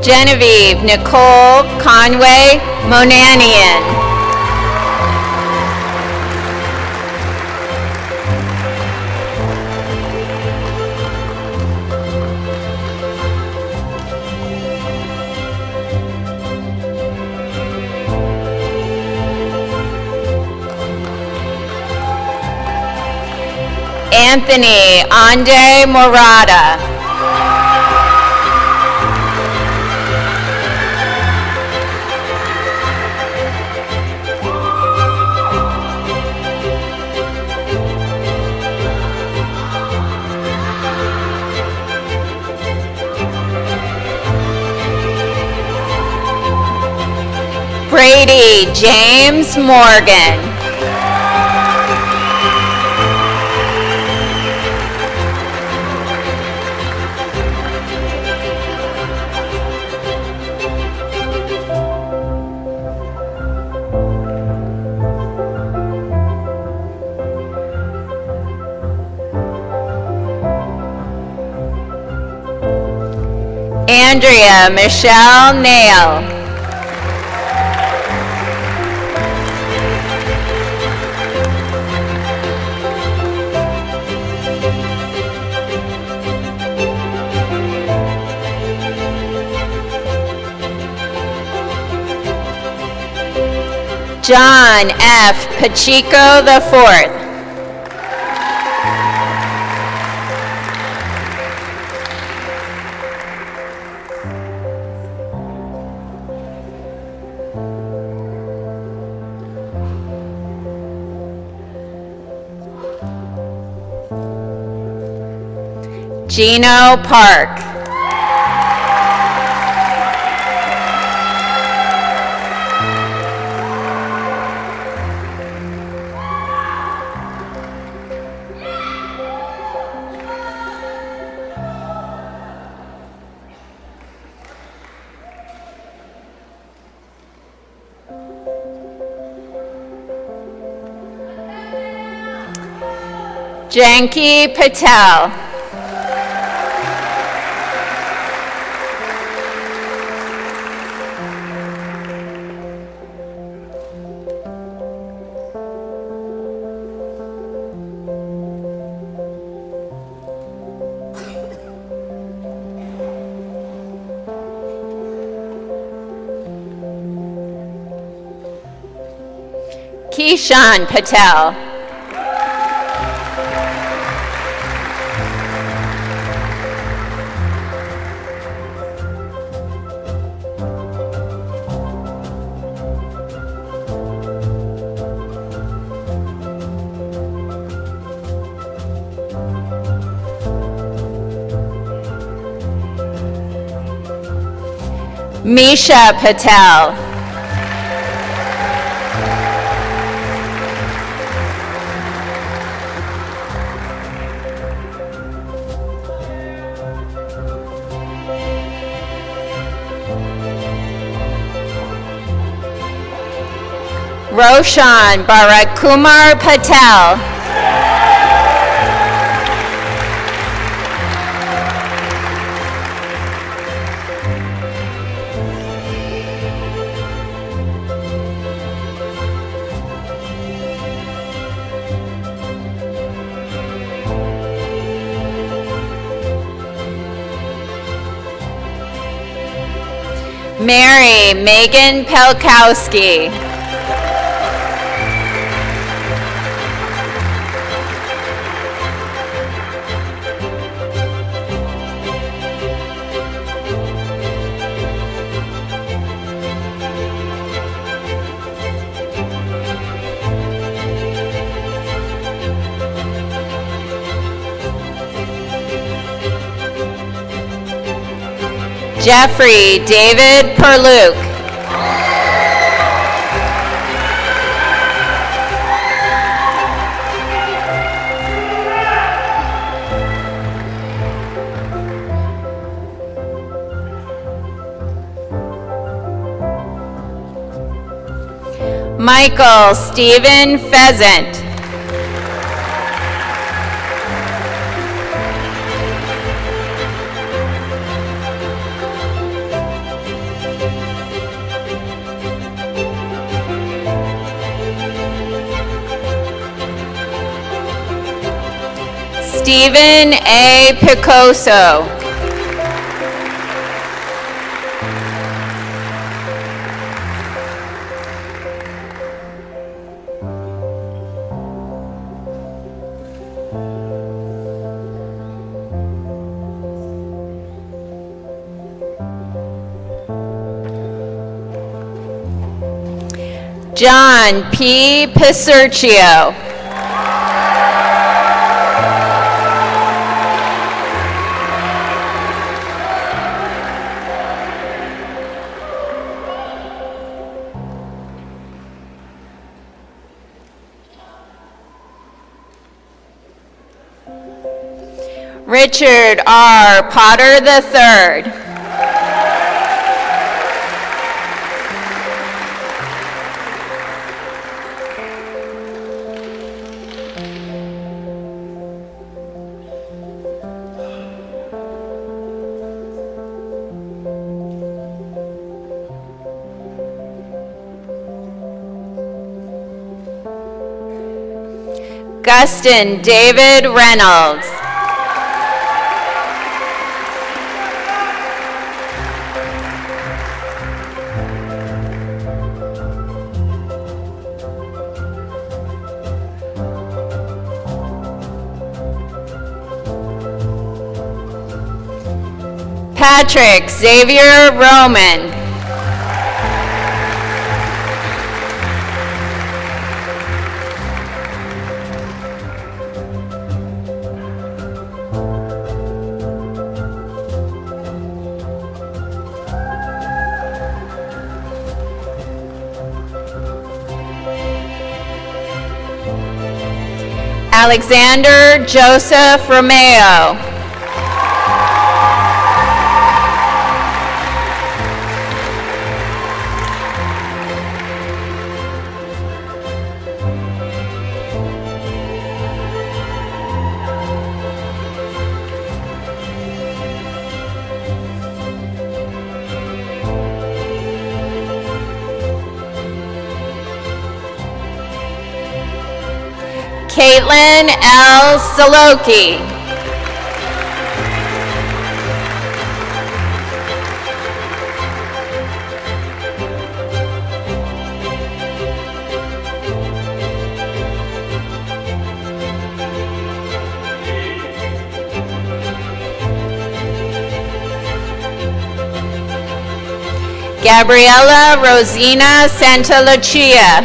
Genevieve Nicole Conway Monanian. Anthony Ande Morada. Brady James Morgan. Andrea Michelle Nail. John F. Pacheco IV. Gino Park. Janki Patel. Keishan Patel. Misha Patel. Roshan Barakumar Patel. Mary Megan Pelkowski. Jeffrey David Perluke. Michael Stephen Pheasant. Stephen A. Picoso. John P. Piserchio. Richard R. Potter III. Gustin David Reynolds. Patrick Xavier Roman. Alexander Joseph Romeo. Caitlin L. Saloki. Gabriela Rosina Santalucia.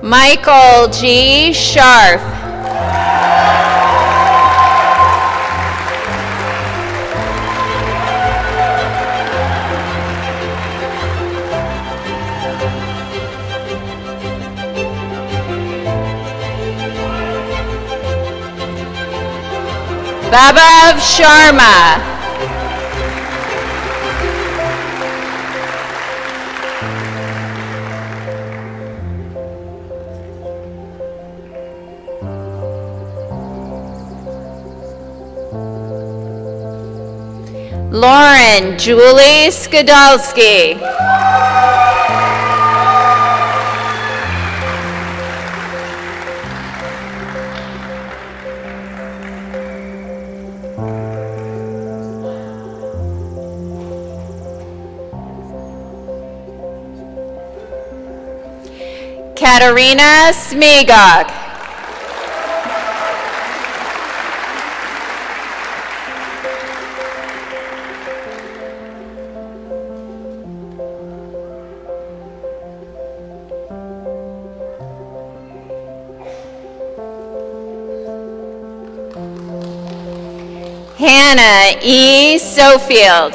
Michael G. Scharf. Vaibhav Sharma. Lauren Julie Skidalski. Katarina Smigok. Hannah E. Sofield.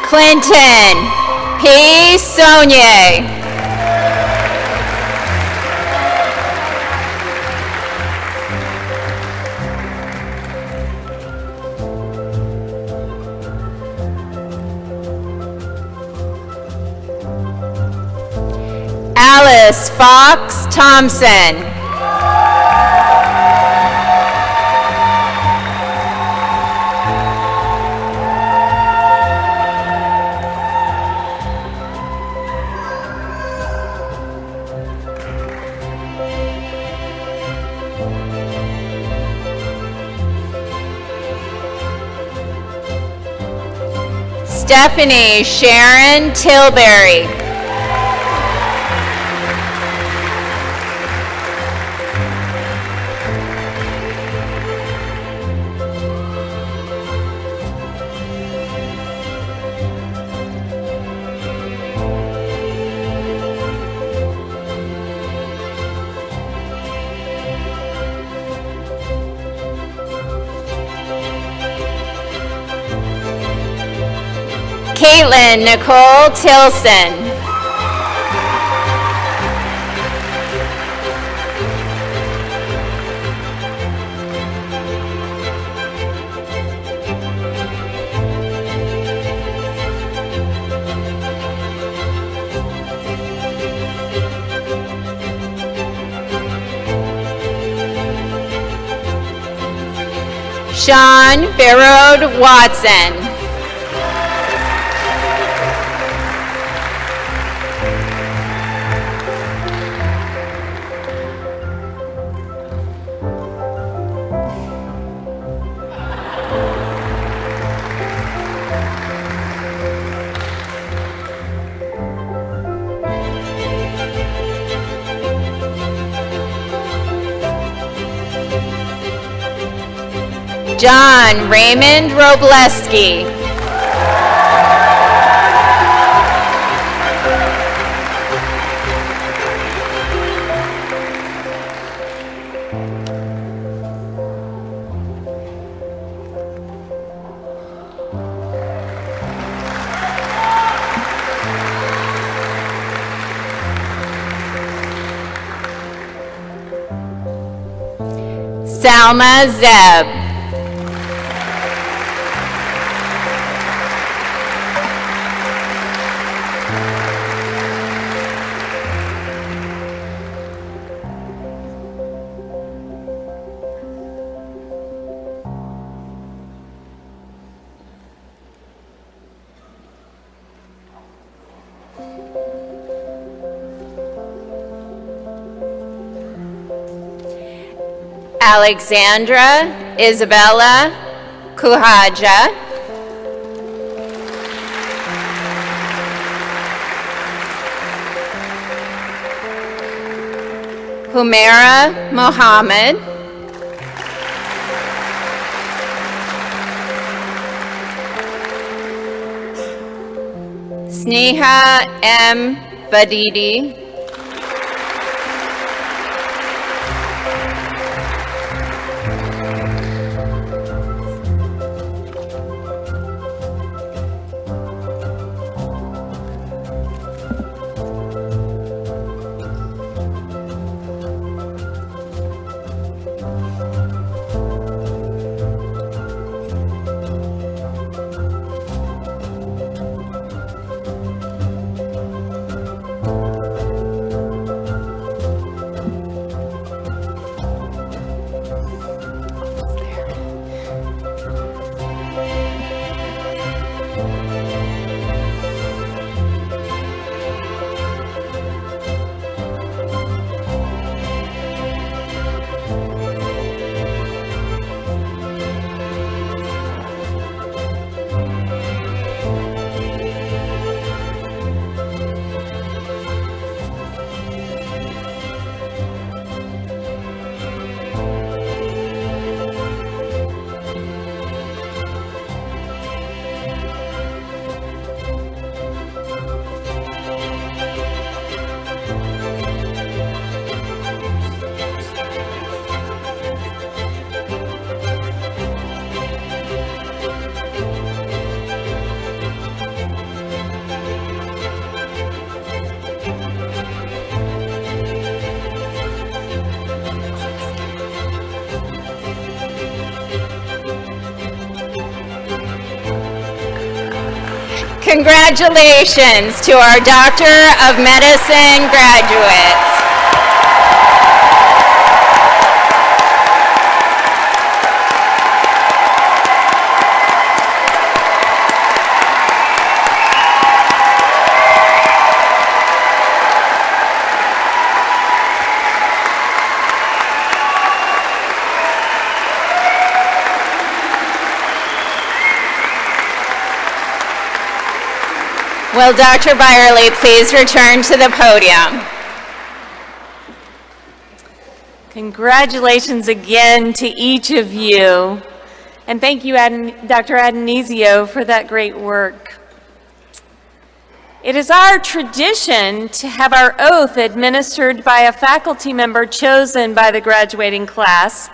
Clinton P. Saunier. Alice Fox Thompson. Stephanie Sharon Tilbury. Caitlin Nicole Tilson. Sean Barrode Watson. John Raymond Robleski. Salma Zeb. Alexandra Isabella Kuhaja. Humaira Mohammed. Sneha M. Badidi. Congratulations to our Doctor of Medicine graduates. Will Dr. Byerly please return to the podium? Congratulations again to each of you. And thank you, Dr. Adonisio, for that great work. It is our tradition to have our oath administered by a faculty member chosen by the graduating class.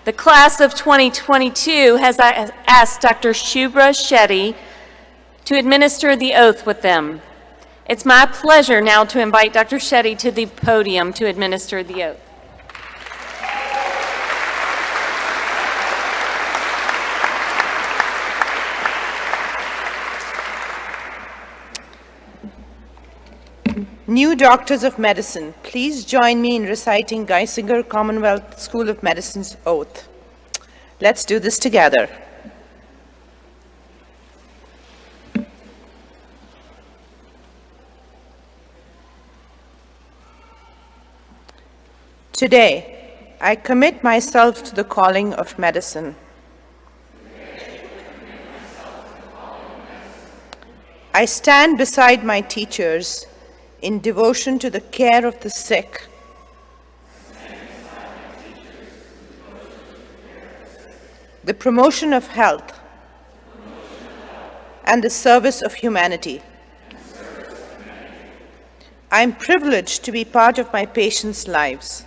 The class of 2022 has asked Dr. Shubhra Shetty to administer the oath with them. It's my pleasure now to invite Dr. Shetty to the podium to administer the oath. New Doctors of Medicine, please join me in reciting Geisinger Commonwealth School of Medicine's oath. Let's do this together. Today, I commit myself to the calling of medicine. I stand beside my teachers in devotion to the care of the sick, the promotion of health, and the service of humanity. I am privileged to be part of my patients' lives.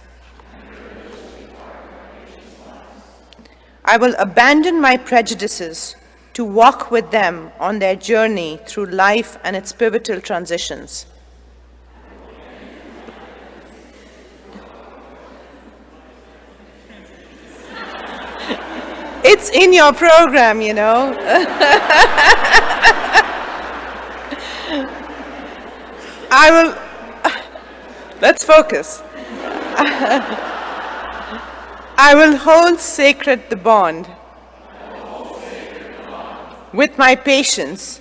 I will abandon my prejudices to walk with them on their journey through life and its pivotal transitions. It's in your program, you know. Let's focus. I will hold sacred the bond with my patients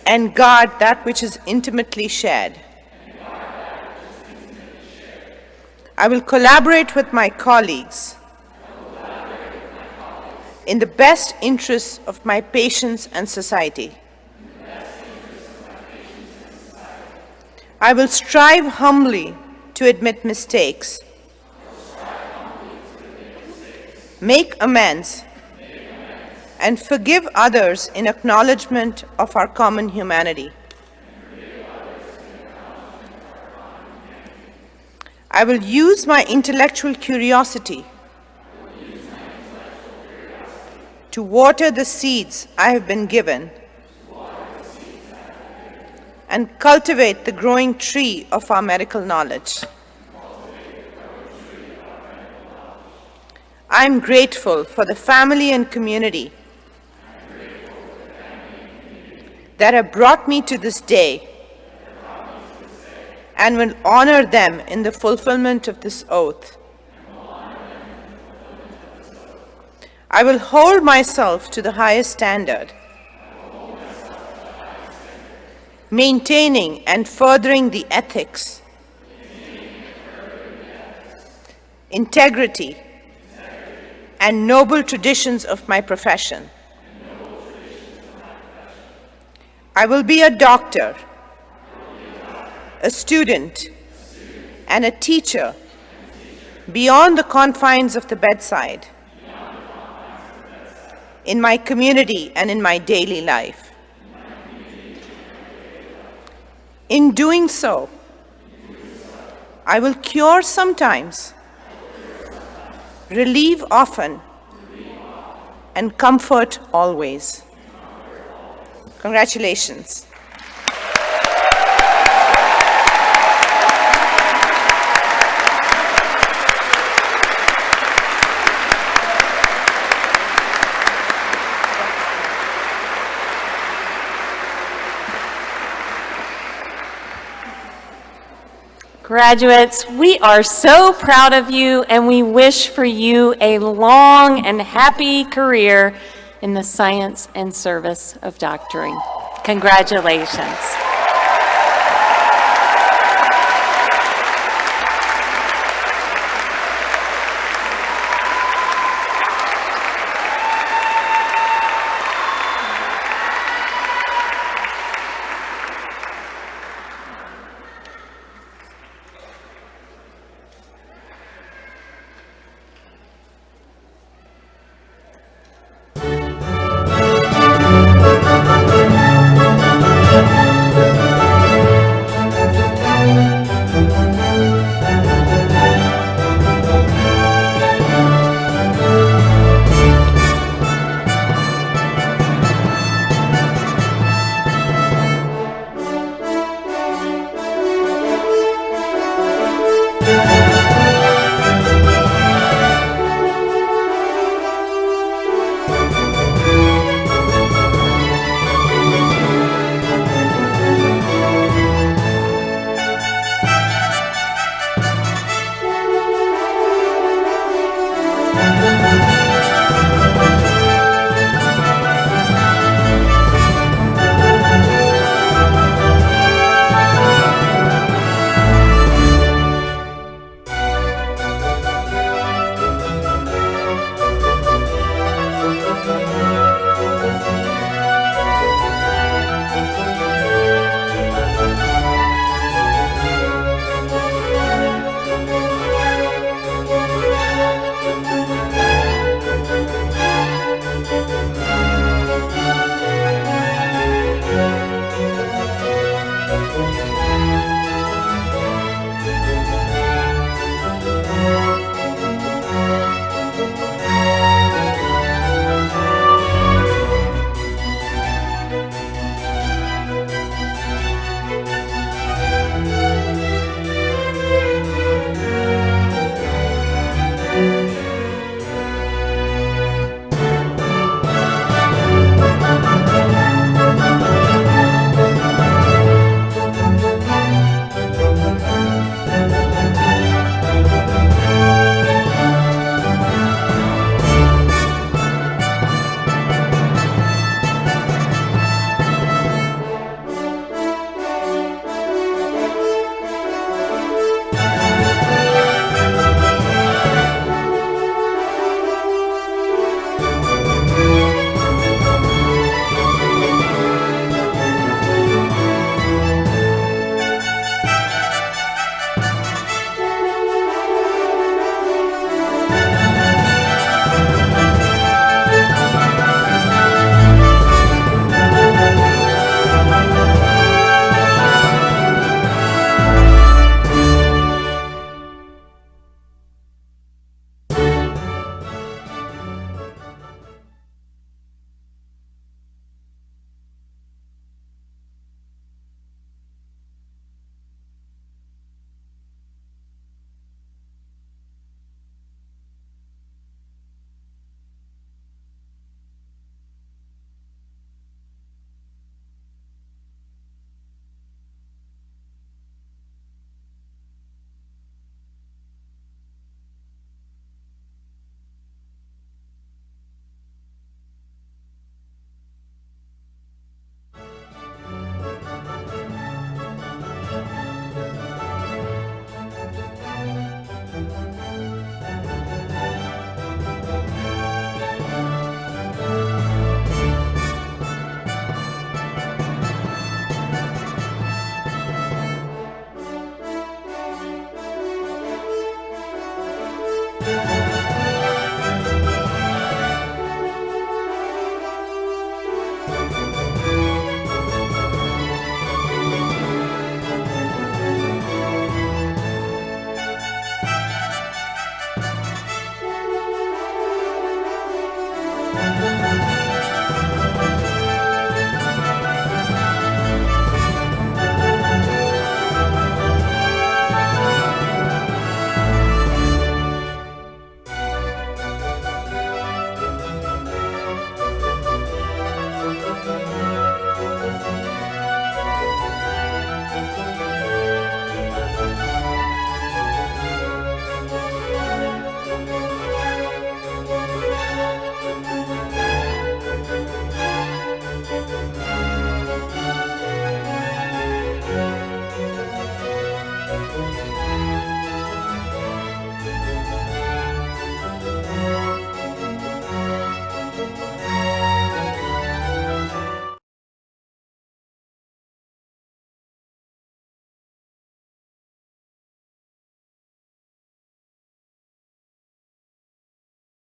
and guard that which is intimately shared. I will collaborate with my colleagues in the best interests of my patients and society. I will strive humbly to admit mistakes, make amends, and forgive others in acknowledgement of our common humanity. I will use my intellectual curiosity to water the seeds I have been given and cultivate the growing tree of our medical knowledge. I am grateful for the family and community that have brought me to this day and will honor them in the fulfillment of this oath. I will hold myself to the highest standard, maintaining and furthering the ethics, integrity, and noble traditions of my profession. I will be a doctor, a student, and a teacher beyond the confines of the bedside, in my community and in my daily life. In doing so, I will cure sometimes, relieve often, and comfort always. Congratulations. Graduates, we are so proud of you and we wish for you a long and happy career in the science and service of doctoring. Congratulations.